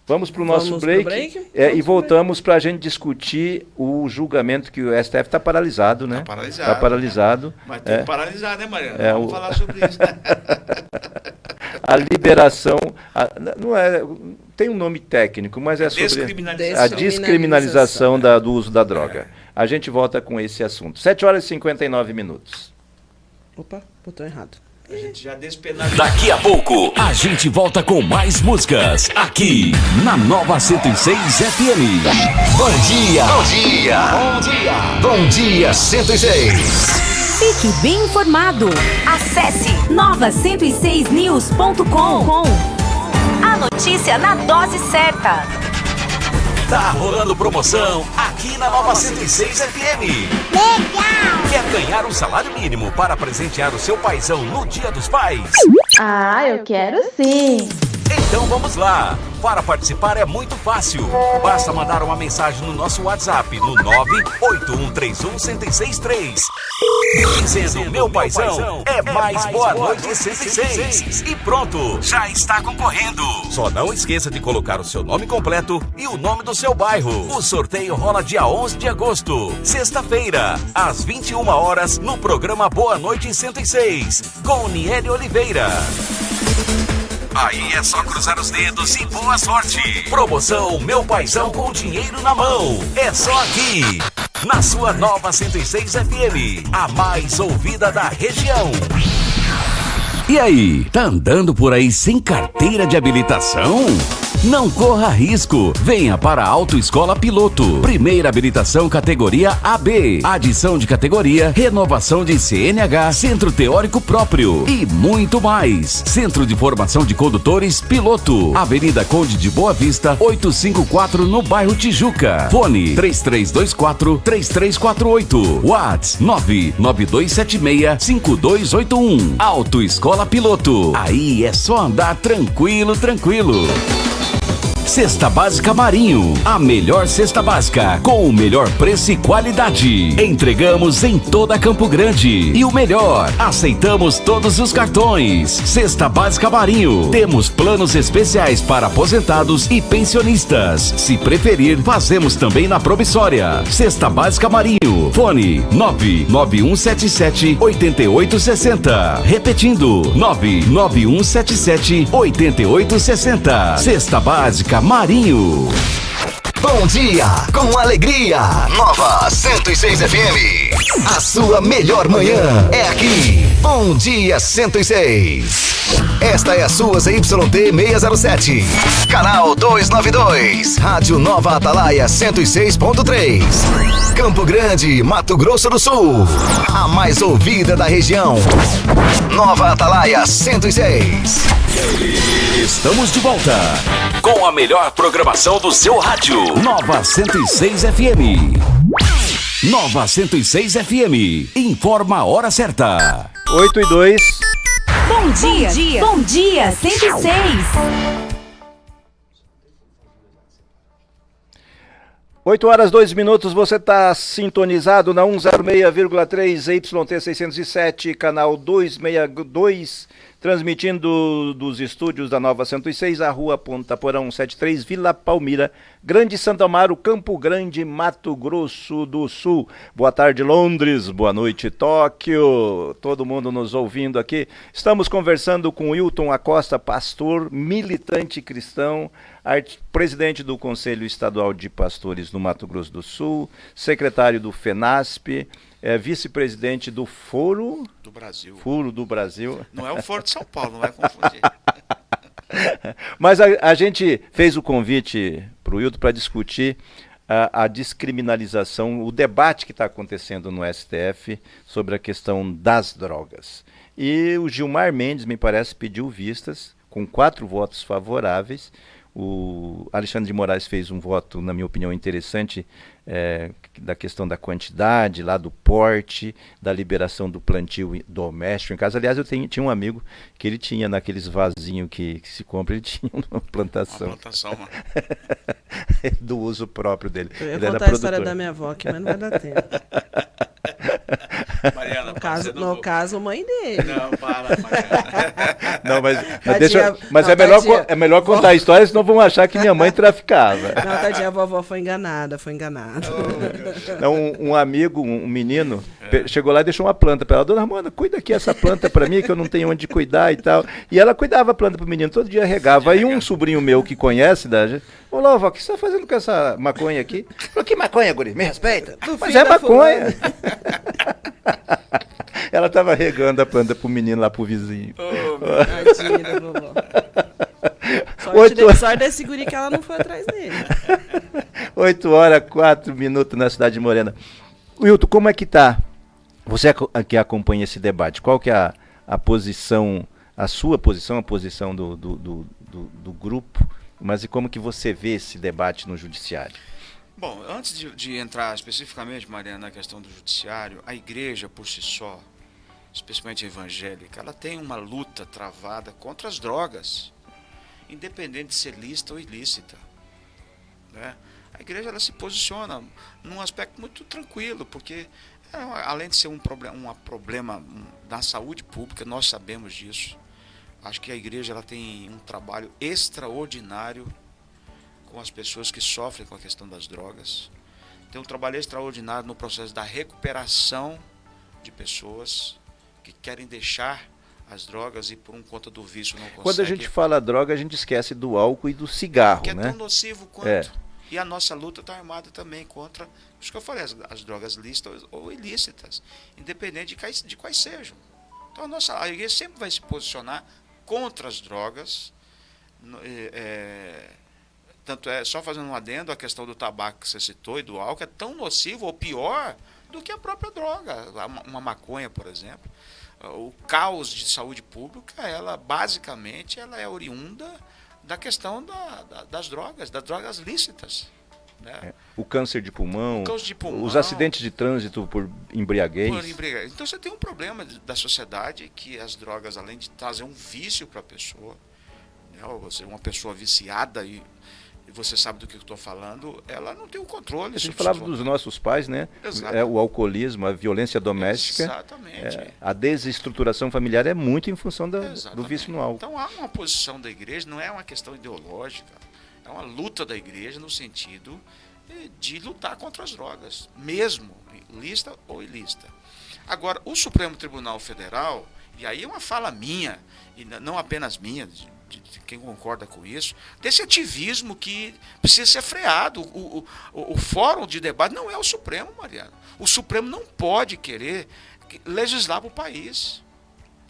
Vamos para o nosso break, e voltamos para a gente discutir o julgamento que o STF está paralisado, né? Está paralisado. Mas tem que paralisar, né, Mariana? Vamos falar sobre isso. A liberação, tem um nome técnico, mas é sobre a descriminalização do uso da droga. A gente volta com esse assunto. 7 horas e 59 minutos. Opa, botou errado. A gente já despenalizou. Daqui a pouco, a gente volta com mais músicas aqui na Nova 106 FM. Bom dia! Bom dia! Bom dia! Bom dia 106! Fique bem informado. Acesse nova106news.com. A notícia na dose certa. Tá rolando promoção aqui na Nova 106 FM. Legal! Quer ganhar um salário mínimo para presentear o seu paizão no Dia dos Pais? Ah, eu quero sim! Então vamos lá! Para participar é muito fácil. Basta mandar uma mensagem no nosso WhatsApp no 981311063. Dizendo meu paizão é mais Boa Noite 106. E pronto, já está concorrendo. Só não esqueça de colocar o seu nome completo e o nome do seu bairro. O sorteio rola dia 11 de agosto, sexta-feira, às 21 horas, no programa Boa Noite 106, com Niele Oliveira. Aí é só cruzar os dedos e boa sorte. Promoção Meu Paizão com dinheiro na mão. É só aqui, na sua Nova 106 FM, a mais ouvida da região. E aí, tá andando por aí sem carteira de habilitação? Não corra risco. Venha para a Autoescola Piloto. Primeira habilitação categoria AB. Adição de categoria, renovação de CNH, centro teórico próprio e muito mais. Centro de Formação de Condutores Piloto. Avenida Conde de Boa Vista, 854 no bairro Tijuca. Fone 3324-3348. WhatsApp 99276-5281. Autoescola Piloto. Aí é só andar tranquilo. Cesta Básica Marinho, a melhor cesta básica, com o melhor preço e qualidade. Entregamos em toda Campo Grande. E o melhor, aceitamos todos os cartões. Cesta Básica Marinho, temos planos especiais para aposentados e pensionistas. Se preferir, fazemos também na Promissória. Cesta Básica Marinho, fone 99177-8860. Repetindo, 99177-8860. Cesta Básica Marinho. Bom dia, com alegria. Nova 106 FM. A sua melhor manhã é aqui. Bom dia 106. Esta é a sua ZYT 607. Canal 292. Rádio Nova Atalaia 106.3. Campo Grande, Mato Grosso do Sul. A mais ouvida da região. Nova Atalaia 106. Estamos de volta com a melhor programação do seu rádio. Nova 106 FM. Nova 106 FM. Informa a hora certa. 8:02. Bom dia. Bom dia, 106. 8h02, você está sintonizado na 106,3 YT 607, canal 262, transmitindo dos estúdios da Nova 106, a rua Ponta Porão 73, Vila Palmira, Grande Santo Amaro, Campo Grande, Mato Grosso do Sul. Boa tarde, Londres, boa noite, Tóquio, todo mundo nos ouvindo aqui. Estamos conversando com Wilton Acosta, pastor, militante cristão, presidente do Conselho Estadual de Pastores no Mato Grosso do Sul, secretário do FENASP, vice-presidente do Foro do Brasil. Foro do Brasil. Não é o Foro de São Paulo, não vai confundir. Mas a gente fez o convite para o Wilton para discutir a descriminalização, o debate que está acontecendo no STF sobre a questão das drogas. E o Gilmar Mendes, me parece, pediu vistas com 4 votos favoráveis. O Alexandre de Moraes fez um voto, na minha opinião, interessante, da questão da quantidade, lá do porte, da liberação do plantio doméstico em casa. Aliás, eu tinha um amigo que ele tinha, naqueles vasinhos que se compra, ele tinha uma plantação. Do uso próprio dele. Eu ia ele contar a história da minha avó aqui, mas não vai dar tempo. Mariana, no caso, mãe dele. Não, para, Mariana. Não, Tadinha, é melhor contar a história, senão vão achar que minha mãe traficava. Não, tadinha, a vovó foi enganada. Não, um amigo, um menino, chegou lá e deixou uma planta para ela. Dona Ramona, cuida aqui essa planta para mim, que eu não tenho onde cuidar e tal. E ela cuidava a planta pro menino, todo dia regava. Aí um sobrinho meu que conhece, falou, vó, o que você tá fazendo com essa maconha aqui? Falou, que maconha, guri? Me respeita. Mas é maconha. Ela estava regando a planta pro menino lá, pro vizinho. Tadinha da vovó. Sorte desse guri que ela não foi atrás dele. 8h04 na cidade de Morena. Wilton, como é que tá? Você que acompanha esse debate, qual que é a posição, a sua posição, a posição do grupo, mas e como que você vê esse debate no judiciário? Bom, antes de entrar especificamente, Mariana, na questão do judiciário, a igreja por si só, especialmente a evangélica, ela tem uma luta travada contra as drogas, independente de ser lícita ou ilícita, né? A igreja ela se posiciona num aspecto muito tranquilo, porque além de ser um problema da saúde pública, nós sabemos disso. Acho que a igreja ela tem um trabalho extraordinário com as pessoas que sofrem com a questão das drogas. Tem um trabalho extraordinário no processo da recuperação de pessoas que querem deixar as drogas e por conta do vício não consegue. Quando a gente fala droga, a gente esquece do álcool e do cigarro, que é né? tão nocivo quanto. E a nossa luta está armada também contra, isso que eu falei, as drogas lícitas ou ilícitas, independente de quais sejam. Então a igreja sempre vai se posicionar contra as drogas. Tanto é, só fazendo um adendo, a questão do tabaco que você citou e do álcool é tão nocivo ou pior do que a própria droga. Uma maconha, por exemplo. O caos de saúde pública, ela basicamente ela é oriunda da questão das drogas lícitas. Né? O câncer de pulmão, pulmão, os acidentes de trânsito por embriaguez. Então você tem um problema da sociedade que as drogas, além de trazer um vício para a pessoa, né? Você uma pessoa viciada e você sabe do que eu estou falando, ela não tem o controle. A gente falava dos nossos pais, né? O alcoolismo, a violência doméstica. Exatamente. A desestruturação familiar é muito em função do vício no álcool. Então há uma posição da igreja, não é uma questão ideológica, é uma luta da igreja no sentido de lutar contra as drogas, mesmo lícita ou ilícita. Agora, o Supremo Tribunal Federal, e aí é uma fala minha, e não apenas minha, de quem concorda com isso, desse ativismo que precisa ser freado. O fórum de debate não é o Supremo, Mariana. O Supremo não pode querer legislar para o país.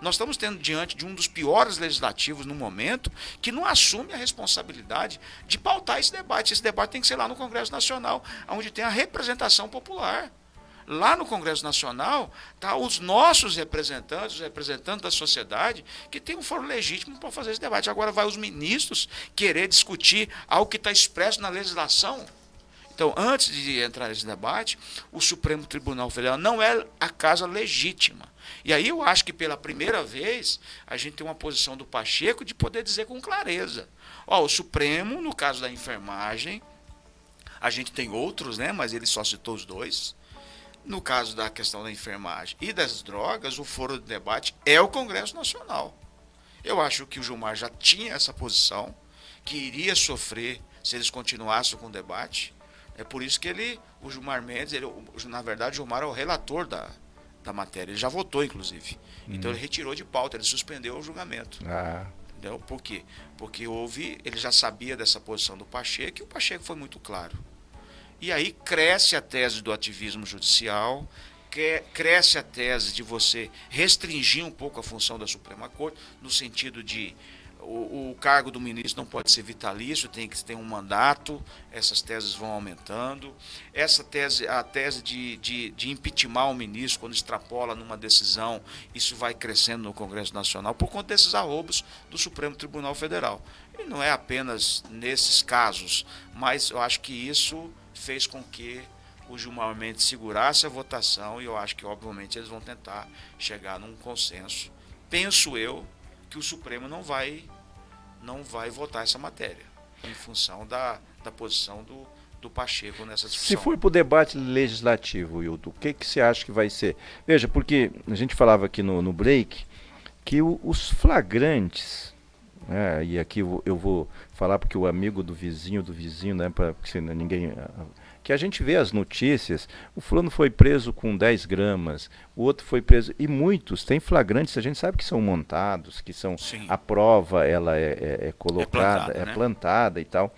Nós estamos tendo diante de um dos piores legislativos no momento que não assume a responsabilidade de pautar esse debate. Esse debate tem que ser lá no Congresso Nacional, onde tem a representação popular. Lá no Congresso Nacional, tá os nossos representantes, os representantes da sociedade, que tem um foro legítimo para fazer esse debate. Agora vai os ministros querer discutir algo que está expresso na legislação. Então, antes de entrar nesse debate, o Supremo Tribunal Federal não é a casa legítima. E aí eu acho que pela primeira vez a gente tem uma posição do Pacheco de poder dizer com clareza. O Supremo, no caso da enfermagem, a gente tem outros, né, mas ele só citou os dois. No caso da questão da enfermagem e das drogas, o foro de debate é o Congresso Nacional. Eu acho que o Gilmar já tinha essa posição, que iria sofrer se eles continuassem com o debate. É por isso que o Gilmar Mendes, na verdade, o Gilmar é o relator da matéria. Ele já votou, inclusive. Então ele retirou de pauta, ele suspendeu o julgamento. Entendeu? Por quê? Porque ele já sabia dessa posição do Pacheco e o Pacheco foi muito claro. E aí cresce a tese do ativismo judicial, cresce a tese de você restringir um pouco a função da Suprema Corte, no sentido de o cargo do ministro não pode ser vitalício, tem que ter um mandato, essas teses vão aumentando. A tese de impeachment o ministro, quando extrapola numa decisão, isso vai crescendo no Congresso Nacional, por conta desses arroubos do Supremo Tribunal Federal. E não é apenas nesses casos, mas eu acho que isso fez com que o Gilmar Mendes segurasse a votação e eu acho que, obviamente, eles vão tentar chegar num consenso. Penso eu que o Supremo não vai votar essa matéria, em função da posição do Pacheco nessa discussão. Se for para o debate legislativo, Hilton, o que você acha que vai ser? Veja, porque a gente falava aqui no break que os flagrantes, e aqui eu vou falar porque o amigo do vizinho, né, porque ninguém... Que a gente vê as notícias, o fulano foi preso com 10 gramas, o outro foi preso, e muitos têm flagrantes, a gente sabe que são montados, que são, a prova ela é colocada, é plantada e tal.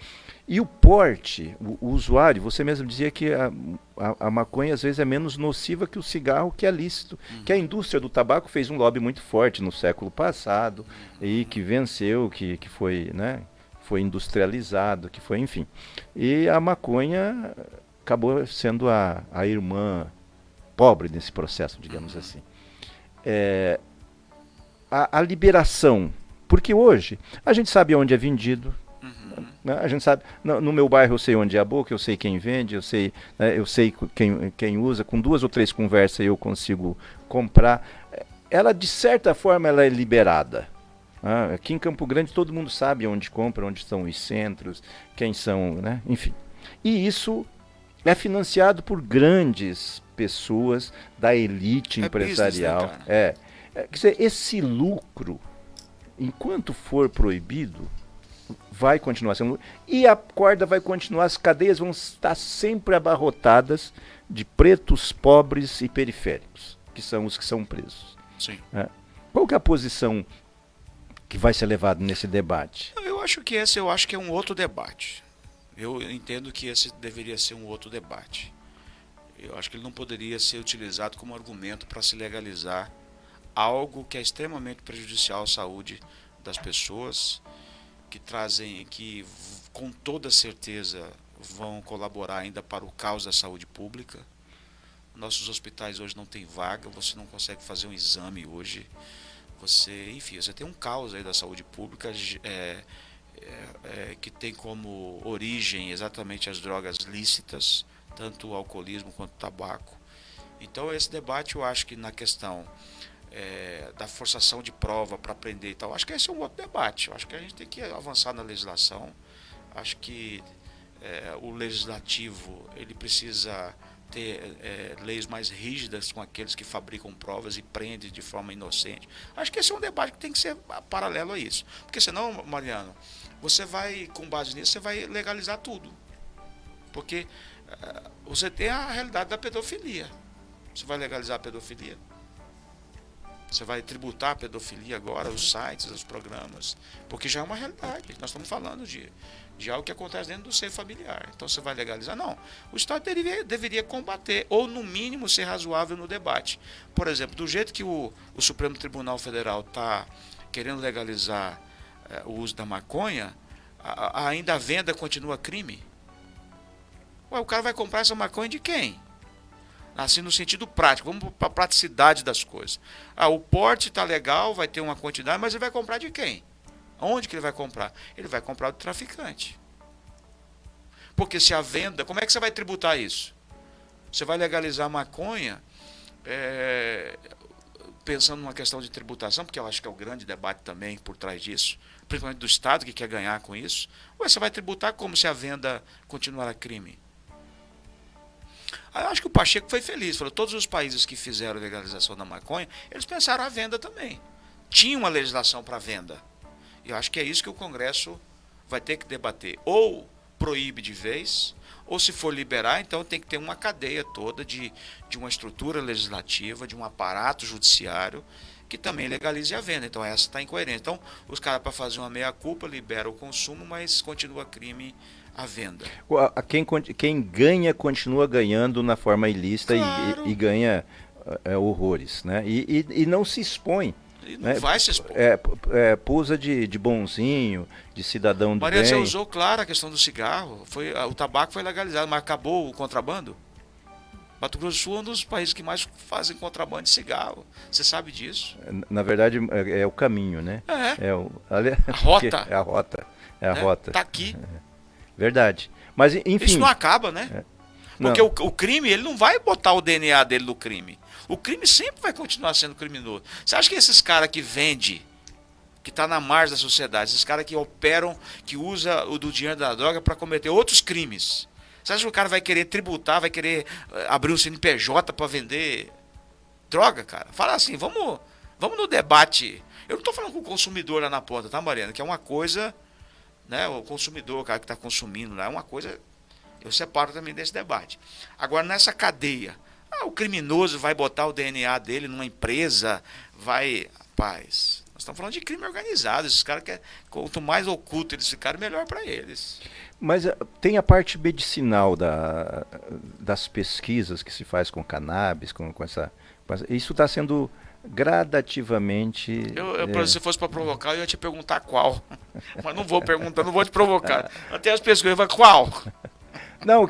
E o porte, o usuário, você mesmo dizia que a maconha às vezes é menos nociva que o cigarro, que é lícito. Que a indústria do tabaco fez um lobby muito forte no século passado, e que venceu, que foi, né, foi industrializado, que foi, enfim. E a maconha acabou sendo a irmã pobre nesse processo, digamos assim. A liberação, porque hoje a gente sabe onde é vendido, né? A gente sabe, no meu bairro eu sei onde é a boca, eu sei quem vende, eu sei quem usa, com 2 ou 3 conversas eu consigo comprar. Ela, de certa forma, ela é liberada. Aqui em Campo Grande todo mundo sabe onde compra, onde estão os centros, quem são, né? Enfim. E isso é financiado por grandes pessoas da elite empresarial. Business, né, quer dizer, esse lucro, enquanto for proibido, vai continuar sendo lucro, e a corda vai continuar, as cadeias vão estar sempre abarrotadas de pretos, pobres e periféricos, que são os que são presos. Sim. Qual que é a posição que vai ser levada nesse debate? Eu acho que é um outro debate. Eu entendo que esse deveria ser um outro debate. Eu acho que ele não poderia ser utilizado como argumento para se legalizar algo que é extremamente prejudicial à saúde das pessoas, que com toda certeza vão colaborar ainda para o caos da saúde pública. Nossos hospitais hoje não têm vaga, você não consegue fazer um exame hoje. Você tem um caos aí da saúde pública que tem como origem exatamente as drogas lícitas, tanto o alcoolismo quanto o tabaco. Então esse debate, eu acho que na questão da forçação de prova para prender e tal, acho que esse é um outro debate. Eu acho que a gente tem que avançar na legislação. Acho que o legislativo ele precisa ter leis mais rígidas com aqueles que fabricam provas e prendem de forma inocente. Acho que esse é um debate que tem que ser paralelo a isso. Porque senão, Mariano, você vai, com base nisso, você vai legalizar tudo. Porque você tem a realidade da pedofilia. Você vai legalizar a pedofilia? Você vai tributar a pedofilia agora, os sites, os programas? Porque já é uma realidade. Nós estamos falando de algo que acontece dentro do seio familiar. Então você vai legalizar? Não. O Estado deveria combater, ou no mínimo ser razoável no debate. Por exemplo, do jeito que o Supremo Tribunal Federal está querendo legalizar o uso da maconha, ainda a venda continua crime. Ué, o cara vai comprar essa maconha de quem? Assim, no sentido prático, vamos para a praticidade das coisas. O porte está legal, vai ter uma quantidade, mas ele vai comprar de quem? Onde que ele vai comprar? Ele vai comprar do traficante. Porque se a venda, como é que você vai tributar isso? Você vai legalizar a maconha, pensando numa questão de tributação, porque eu acho que é o grande debate também por trás disso, principalmente do Estado que quer ganhar com isso. Ué, você vai tributar como se a venda continuar crime? Eu acho que o Pacheco foi feliz, falou, todos os países que fizeram a legalização da maconha, eles pensaram a venda também. Tinha uma legislação para venda. E eu acho que é isso que o Congresso vai ter que debater. Ou proíbe de vez, ou se for liberar, então tem que ter uma cadeia toda de uma estrutura legislativa, de um aparato judiciário, que também legalize a venda. Então essa está incoerente. Então os caras, para fazer uma meia-culpa, liberam o consumo, mas continua crime a venda. Quem ganha continua ganhando na forma ilícita, claro. e ganha horrores, né? E não se expõe. E não, né? Vai se expor. Pousa de bonzinho, de cidadão do Maria, bem. Você usou, claro, a questão do cigarro. O tabaco foi legalizado, mas acabou o contrabando? Mato Grosso do Sul é um dos países que mais fazem contrabando de cigarro. Você sabe disso? Na verdade, é o caminho, né? A rota. É a rota. É a rota. Tá aqui. Verdade. Mas, enfim... Isso não acaba, né? Porque o crime, ele não vai botar o DNA dele no crime. O crime sempre vai continuar sendo criminoso. Você acha que esses caras que vendem, que tá na margem da sociedade, esses caras que operam, que usam do dinheiro da droga para cometer outros crimes, você acha que o cara vai querer tributar, vai querer abrir um CNPJ para vender droga, cara? Fala assim, vamos no debate. Eu não tô falando com o consumidor lá na ponta, tá, Mariana? Que é uma coisa, né? O consumidor, o cara que tá consumindo lá, é uma coisa... Eu separo também desse debate. Agora, nessa cadeia, o criminoso vai botar o DNA dele numa empresa, vai... Rapaz, nós estamos falando de crime organizado. Esses caras, quanto mais oculto eles ficarem, melhor para eles. Mas tem a parte medicinal das pesquisas que se faz com cannabis, com essa... Isso está sendo gradativamente... Se fosse para provocar, eu ia te perguntar qual. Mas não vou perguntar, não vou te provocar. Até as pesquisas, eu vou qual? Não,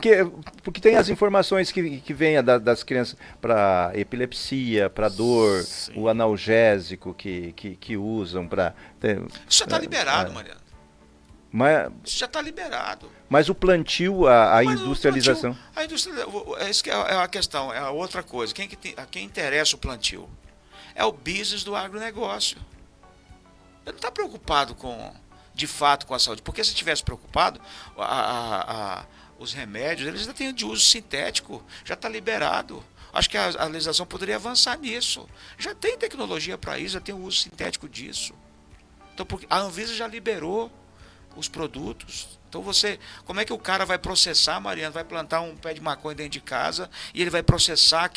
porque tem as informações que vêm das crianças para epilepsia, para dor, sim. O analgésico que usam para... Isso já está liberado, Mariano. Isso já está liberado. Mas o plantio, a industrialização... A indústria, isso que é a questão, é a outra coisa. A quem interessa o plantio? É o business do agronegócio. Ele não está preocupado de fato com a saúde. Porque se estivesse preocupado, os remédios, eles já têm de uso sintético, já está liberado. Acho que a legislação poderia avançar nisso. Já tem tecnologia para isso, já tem o uso sintético disso. Então, porque a Anvisa já liberou, os produtos. Então como é que o cara vai processar, Mariana, vai plantar um pé de maconha dentro de casa e ele vai processar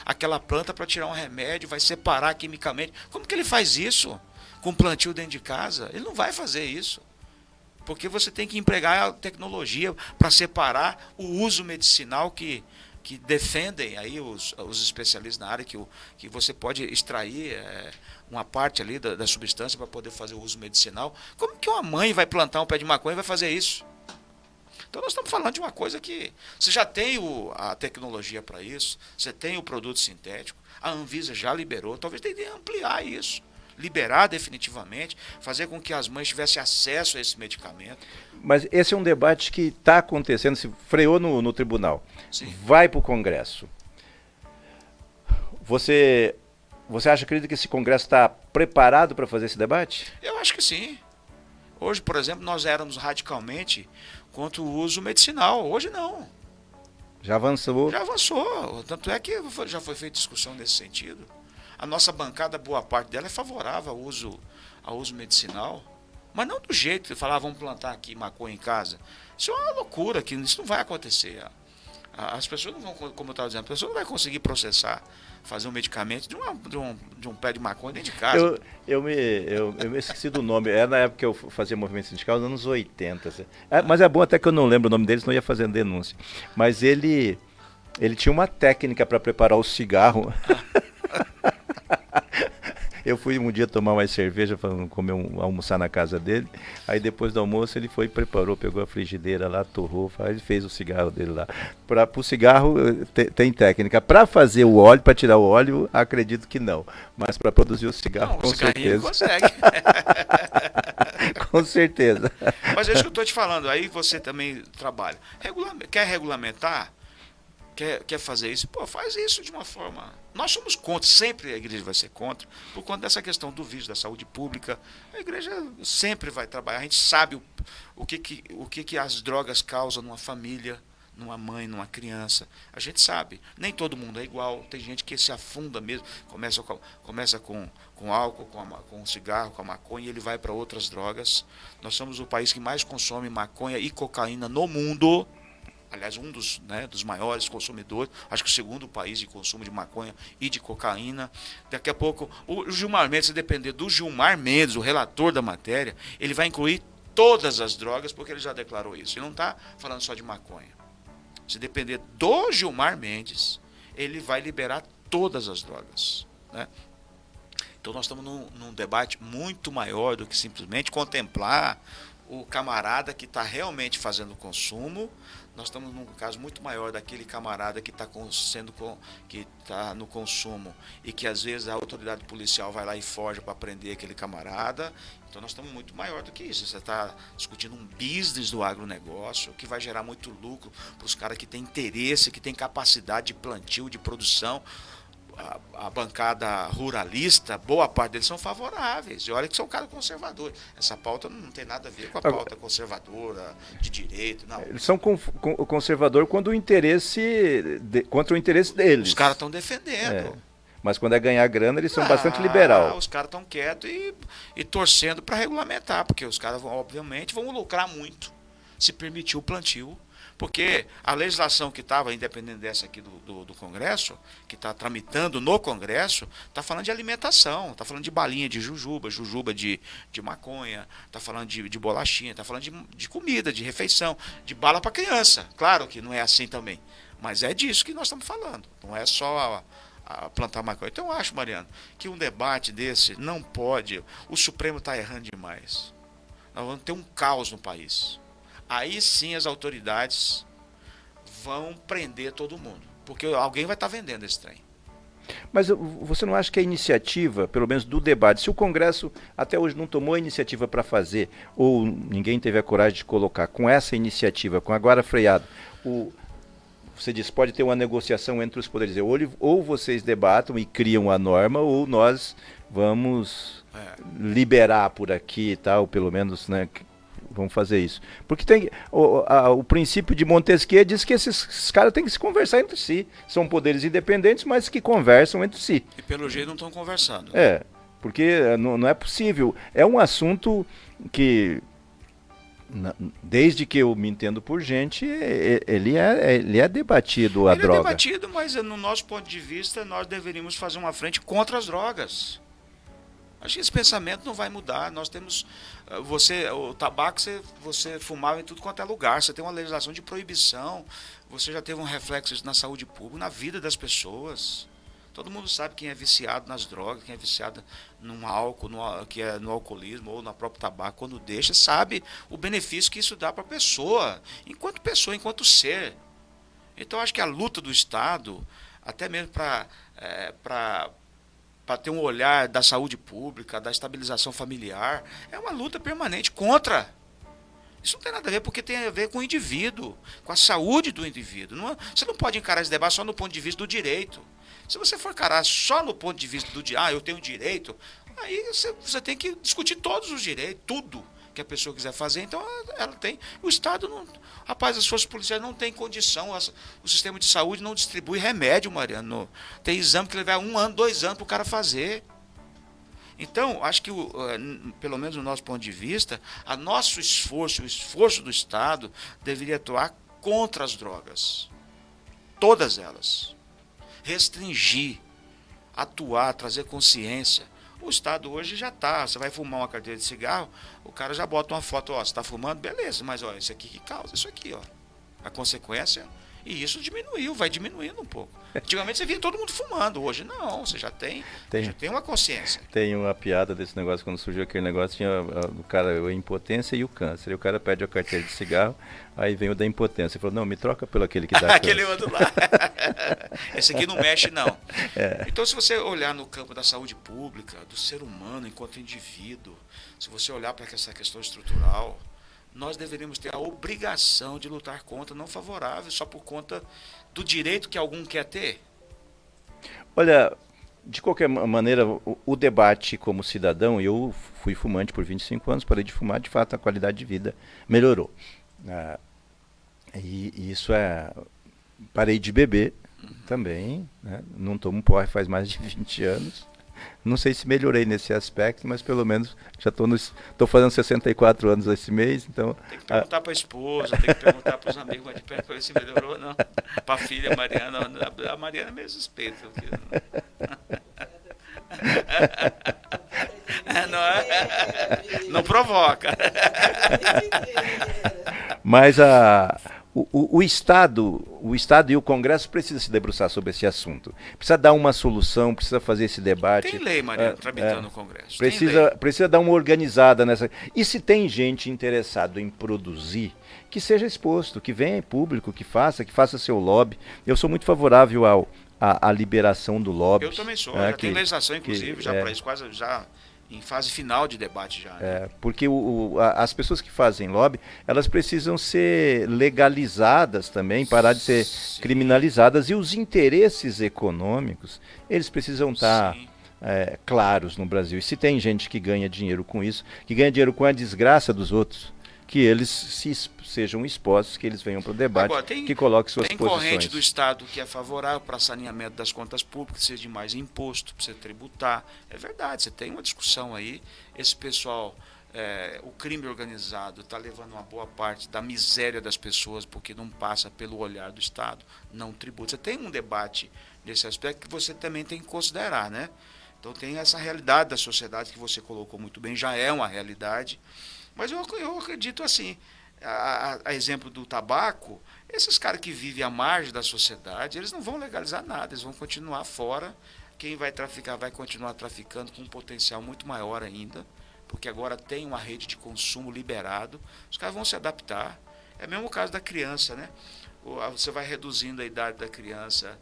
aquela planta para tirar um remédio, vai separar quimicamente. Como que ele faz isso com plantio dentro de casa? Ele não vai fazer isso. Porque você tem que empregar a tecnologia para separar o uso medicinal que defendem aí os especialistas na área, que você pode extrair uma parte ali da substância para poder fazer o uso medicinal. Como que uma mãe vai plantar um pé de maconha e vai fazer isso? Então nós estamos falando de uma coisa que você já tem a tecnologia para isso, você tem o produto sintético, a Anvisa já liberou, talvez tenha que ampliar isso, liberar definitivamente, fazer com que as mães tivessem acesso a esse medicamento. Mas esse é um debate que está acontecendo, se freou no tribunal. Sim. Vai para o Congresso. Você acredita que esse Congresso está preparado para fazer esse debate? Eu acho que sim. Hoje, por exemplo, nós éramos radicalmente contra o uso medicinal. Hoje não. Já avançou? Já avançou. Tanto é que já foi feita discussão nesse sentido. A nossa bancada, boa parte dela é favorável ao uso medicinal. Mas não do jeito de falar, vamos plantar aqui maconha em casa. Isso é uma loucura, que isso não vai acontecer. As pessoas não vão, como eu estava dizendo, a pessoa não vai conseguir processar, fazer um medicamento de um pé de maconha dentro de casa. Eu me esqueci do nome. Era na época que eu fazia movimento sindical, nos anos 80. Mas é bom até que eu não lembro o nome dele, senão eu ia fazendo denúncia. Mas ele tinha uma técnica para preparar o cigarro. Eu fui um dia tomar mais cerveja, almoçar na casa dele. Aí depois do almoço ele foi e preparou, pegou a frigideira lá, torrou, fez o cigarro dele lá. Para o cigarro tem técnica. Para fazer o óleo, para tirar o óleo, acredito que não. Mas para produzir o cigarro, não, com certeza. Ele consegue. Com certeza. Mas é isso que eu estou te falando. Aí você também trabalha. Quer regulamentar? Quer fazer isso? Pô, faz isso de uma forma... Nós somos contra, sempre a igreja vai ser contra, por conta dessa questão do vício da saúde pública. A igreja sempre vai trabalhar. A gente sabe o que as drogas causam numa família, numa mãe, numa criança. A gente sabe. Nem todo mundo é igual. Tem gente que se afunda mesmo. Começa com álcool, com cigarro, com a maconha, e ele vai para outras drogas. Nós somos o país que mais consome maconha e cocaína no mundo. Aliás, um dos maiores consumidores, acho que o segundo país de consumo de maconha e de cocaína. Daqui a pouco, o Gilmar Mendes, se depender do Gilmar Mendes, o relator da matéria, ele vai incluir todas as drogas, porque ele já declarou isso. Ele não está falando só de maconha. Se depender do Gilmar Mendes, ele vai liberar todas as drogas, né? Então nós estamos num debate muito maior do que simplesmente contemplar o camarada que está realmente fazendo o consumo. Nós estamos num caso muito maior daquele camarada que está no consumo e que às vezes a autoridade policial vai lá e foge para prender aquele camarada. Então nós estamos muito maior do que isso. Você está discutindo um business do agronegócio que vai gerar muito lucro para os caras que têm interesse, que têm capacidade de plantio, de produção. A bancada ruralista, boa parte deles são favoráveis. E olha que são caras conservadores. Essa pauta não tem nada a ver com a pauta conservadora, de direito, não. Eles são conservador quando contra o interesse deles. Os caras estão defendendo. Mas quando é ganhar grana, eles são bastante liberal. Os caras estão quietos e torcendo para regulamentar, porque os caras obviamente vão lucrar muito se permitir o plantio. Porque a legislação que estava, independente dessa aqui do Congresso, que está tramitando no Congresso, está falando de alimentação, está falando de balinha de jujuba de maconha, está falando de bolachinha, está falando de comida, de refeição, de bala para criança. Claro que não é assim também, mas é disso que nós estamos falando, não é só a plantar maconha. Então eu acho, Mariano, que um debate desse não pode, o Supremo está errando demais. Nós vamos ter um caos no país. Aí sim as autoridades vão prender todo mundo, porque alguém vai estar vendendo esse trem. Mas você não acha que a iniciativa, pelo menos do debate, se o Congresso até hoje não tomou a iniciativa para fazer, ou ninguém teve a coragem de colocar com essa iniciativa, com agora freado, você diz, pode ter uma negociação entre os poderes, ou vocês debatam e criam a norma, ou nós vamos liberar por aqui e tal, pelo menos, né? Vamos fazer isso. Porque tem o princípio de Montesquieu diz que esses caras têm que se conversar entre si. São poderes independentes, mas que conversam entre si. E pelo jeito não estão conversando. Porque não é possível. É um assunto que desde que eu me entendo por gente, ele é debatido a Ele droga. é debatido, mas no nosso ponto de vista, nós deveríamos fazer uma frente contra as drogas. Acho que esse pensamento não vai mudar. Nós temos, o tabaco você fumava em tudo quanto é lugar. Você tem uma legislação de proibição. Você já teve um reflexo na saúde pública, na vida das pessoas. Todo mundo sabe quem é viciado nas drogas, quem é viciado num álcool, que é no alcoolismo ou no próprio tabaco. Quando deixa, sabe o benefício que isso dá para a pessoa, enquanto ser. Então, acho que a luta do Estado, até mesmo para ter um olhar da saúde pública, da estabilização familiar, é uma luta permanente contra. Isso não tem nada a ver, porque tem a ver com o indivíduo, com a saúde do indivíduo. Você não pode encarar esse debate só no ponto de vista do direito. Se você for encarar só no ponto de vista eu tenho direito, aí você tem que discutir todos os direitos, tudo que a pessoa quiser fazer. Então, ela tem. O Estado não. Rapaz, as forças policiais não têm condição. O sistema de saúde não distribui remédio, Mariano. Tem exame que levar 1 ano, 2 anos para o cara fazer. Então, acho que, pelo menos no nosso ponto de vista, o esforço do Estado deveria atuar contra as drogas. Todas elas. Restringir, atuar, trazer consciência. O Estado hoje já está. Você vai fumar uma carteira de cigarro, o cara já bota uma foto, você está fumando, beleza, mas isso aqui que causa isso aqui, a consequência. E isso vai diminuindo um pouco. Antigamente você via todo mundo fumando, hoje não, você já tem uma consciência. Tem uma piada desse negócio, quando surgiu aquele negócio, tinha o cara, a impotência e o câncer. E o cara pede a carteira de cigarro, aí vem o da impotência. Ele falou, não, me troca pelo aquele que dá câncer. Aquele outro lá. Esse aqui não mexe, não. Então, se você olhar no campo da saúde pública, do ser humano enquanto indivíduo, se você olhar para essa questão estrutural, nós deveríamos ter a obrigação de lutar contra, não favorável, só por conta do direito que algum quer ter. Olha, de qualquer maneira, o debate como cidadão, eu fui fumante por 25 anos, parei de fumar, de fato a qualidade de vida melhorou. E isso parei de beber também, né? Não tomo porre faz mais de 20 anos. Não sei se melhorei nesse aspecto, mas pelo menos já estou fazendo 64 anos esse mês, então... Tem que perguntar para a esposa, tem que perguntar para os amigos mais de perto para ver se melhorou ou não. Para a filha Mariana, a Mariana é meio suspeita. Não provoca. Mas o Estado e o Congresso precisam se debruçar sobre esse assunto. Precisa dar uma solução, precisa fazer esse debate. Tem lei, Mariana, tramitando no Congresso. Precisa dar uma organizada nessa. E se tem gente interessada em produzir, que seja exposto, que venha em público, que faça seu lobby. Eu sou muito favorável à liberação do lobby. Eu também sou. Já tem legislação, inclusive, já para isso, quase já em fase final de debate já. Né? Porque as pessoas que fazem lobby, elas precisam ser legalizadas também, parar de ser criminalizadas, e os interesses econômicos, eles precisam estar claros no Brasil. E se tem gente que ganha dinheiro com isso, que ganha dinheiro com a desgraça dos outros, que eles sejam expostos, que eles venham para o debate, agora, que coloquem suas posições. Tem corrente do Estado que é favorável para saneamento das contas públicas, precisa de mais imposto, precisa tributar. É verdade, você tem uma discussão aí. Esse pessoal, o crime organizado está levando uma boa parte da miséria das pessoas porque não passa pelo olhar do Estado, não tributa. Você tem um debate nesse aspecto que você também tem que considerar, né? Então tem essa realidade da sociedade que você colocou muito bem, já é uma realidade. Mas eu acredito assim, a exemplo do tabaco, esses caras que vivem à margem da sociedade, eles não vão legalizar nada, eles vão continuar fora. Quem vai traficar vai continuar traficando com um potencial muito maior ainda, porque agora tem uma rede de consumo liberado, os caras vão se adaptar. É o mesmo caso da criança, né? Você vai reduzindo a idade da criança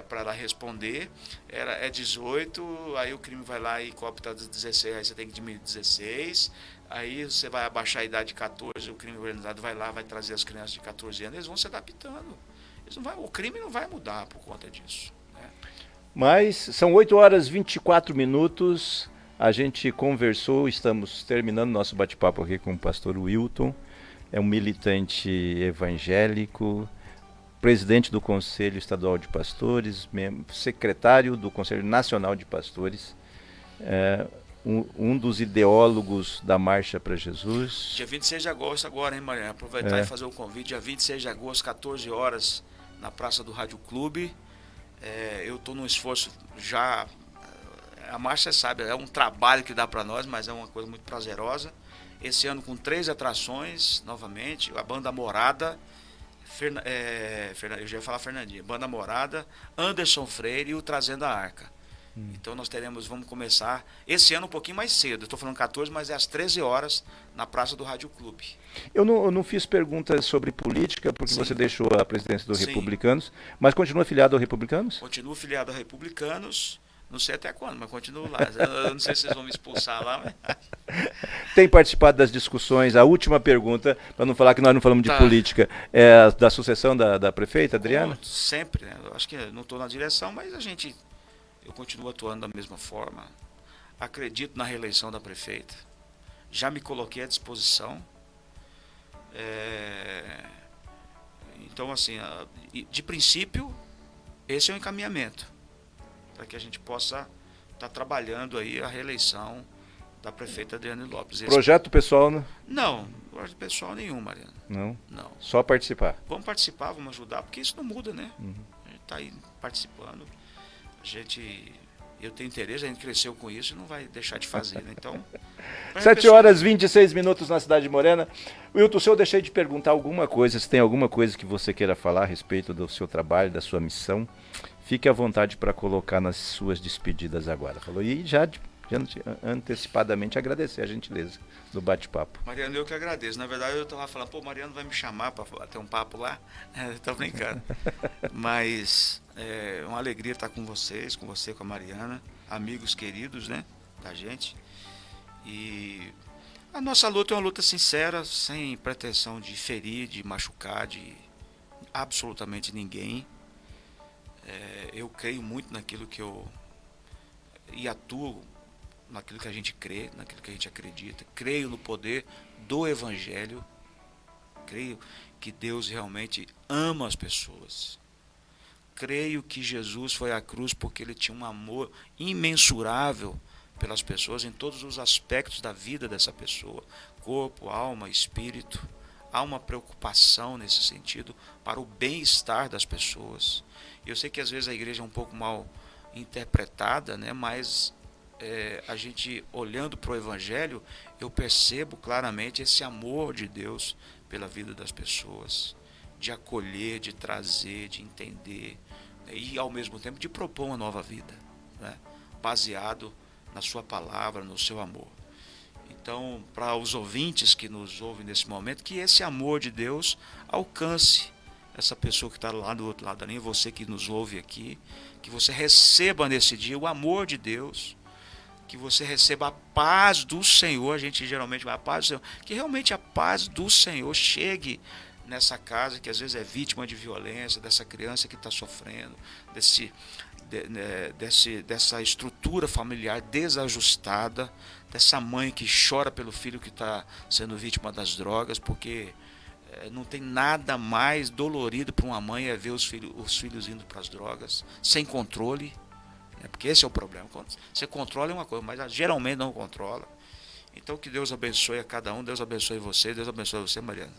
para ela responder, é 18, aí o crime vai lá e coopta 16, aí você tem que diminuir 16, aí você vai abaixar a idade de 14, o crime organizado vai lá, vai trazer as crianças de 14 anos, eles vão se adaptando. O crime não vai mudar por conta disso. Né? Mas são 8h24, a gente conversou, estamos terminando nosso bate-papo aqui com o pastor Wilton, é um militante evangélico, presidente do Conselho Estadual de Pastores, secretário do Conselho Nacional de Pastores. um dos ideólogos da Marcha para Jesus. Dia 26 de agosto agora, hein, Mariana? Aproveitar e fazer o convite. Dia 26 de agosto, 14 horas, na Praça do Rádio Clube. Eu estou num esforço já... A marcha, sabe, é um trabalho que dá para nós, mas é uma coisa muito prazerosa. Esse ano com 3 atrações, novamente. A Banda Morada, eu já ia falar Fernandinha. Banda Morada, Anderson Freire e o Trazendo a Arca. Então nós vamos começar esse ano um pouquinho mais cedo. Eu estou falando 14, mas é às 13 horas na Praça do Rádio Clube. Eu não fiz perguntas sobre política, porque Sim. você deixou a presidência do Sim. Republicanos, mas continua afiliado ao Republicanos? Continuo filiado a Republicanos, não sei até quando, mas continuo lá. Eu não sei se vocês vão me expulsar lá, mas... Tem participado das discussões, a última pergunta, para não falar que nós não falamos de política, é da sucessão da prefeita, Adriana? Sempre, né? Eu acho que não estou na direção, mas eu continuo atuando da mesma forma. Acredito na reeleição da prefeita. Já me coloquei à disposição. Então, assim, de princípio, esse é o encaminhamento para que a gente possa estar trabalhando aí a reeleição da prefeita Adriane Lopes. Projeto pessoal, né? Não, projeto pessoal nenhum, Mariana. Não? Não. Só participar. Vamos participar, vamos ajudar, porque isso não muda, né? A gente está aí participando. Eu tenho interesse, a gente cresceu com isso e não vai deixar de fazer, né? Então... 7 horas e 26 minutos na cidade de Morena. Wilton, se eu deixei de perguntar alguma coisa, se tem alguma coisa que você queira falar a respeito do seu trabalho, da sua missão, fique à vontade para colocar nas suas despedidas agora. Falou? E já antecipadamente agradecer a gentileza do bate-papo. Mariano, eu que agradeço. Na verdade, eu estava falando, Mariano vai me chamar para ter um papo lá. Estou brincando. Mas é uma alegria estar com vocês, com você, com a Mariana, amigos queridos, né, da gente. E a nossa luta é uma luta sincera, sem pretensão de ferir, de machucar, de absolutamente ninguém. Eu creio muito naquilo que e atuo naquilo que a gente crê, naquilo que a gente acredita. Creio no poder do Evangelho. Creio que Deus realmente ama as pessoas. Creio que Jesus foi à cruz porque ele tinha um amor imensurável pelas pessoas em todos os aspectos da vida dessa pessoa. Corpo, alma, espírito. Há uma preocupação nesse sentido para o bem-estar das pessoas. Eu sei que às vezes a igreja é um pouco mal interpretada, né? Mas a gente olhando para o Evangelho, eu percebo claramente esse amor de Deus pela vida das pessoas, de acolher, de trazer, de entender, né? E ao mesmo tempo de propor uma nova vida, né? Baseado na sua palavra, no seu amor. Então, para os ouvintes que nos ouvem nesse momento, que esse amor de Deus alcance essa pessoa que está lá do outro lado da linha, você que nos ouve aqui, que você receba nesse dia o amor de Deus, que você receba a paz do Senhor. A gente geralmente vai a paz do Senhor, que realmente a paz do Senhor chegue nessa casa que às vezes é vítima de violência, dessa criança que está sofrendo, dessa estrutura familiar desajustada, dessa mãe que chora pelo filho que está sendo vítima das drogas, porque não tem nada mais dolorido para uma mãe ver os filhos indo para as drogas, sem controle, porque esse é o problema. Quando você controla é uma coisa, mas geralmente não controla. Então que Deus abençoe a cada um, Deus abençoe você, Deus abençoe você, Mariana.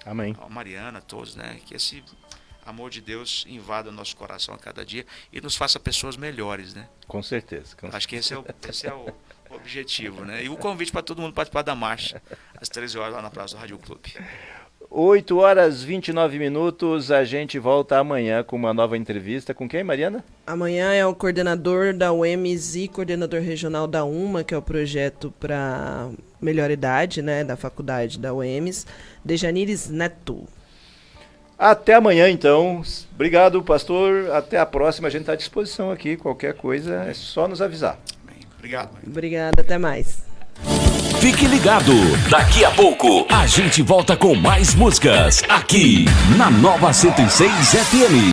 Amém. A Mariana, todos, né? Que esse amor de Deus invada o nosso coração a cada dia e nos faça pessoas melhores, né? Com certeza. Acho que esse é o objetivo, né? E o convite para todo mundo participar da marcha, às 13 horas lá na Praça do Rádio Clube. 8 horas e 29 minutos, a gente volta amanhã com uma nova entrevista. Com quem, Mariana? Amanhã é o coordenador da UEMS e coordenador regional da UMA, que é o projeto para melhor idade, né, da faculdade da UEMS, Dejanires Neto. Até amanhã, então. Obrigado, pastor. Até a próxima. A gente está à disposição aqui. Qualquer coisa é só nos avisar. Bem, obrigado. Obrigada, até mais. Fique ligado. Daqui a pouco, a gente volta com mais músicas aqui na Nova 106 FM.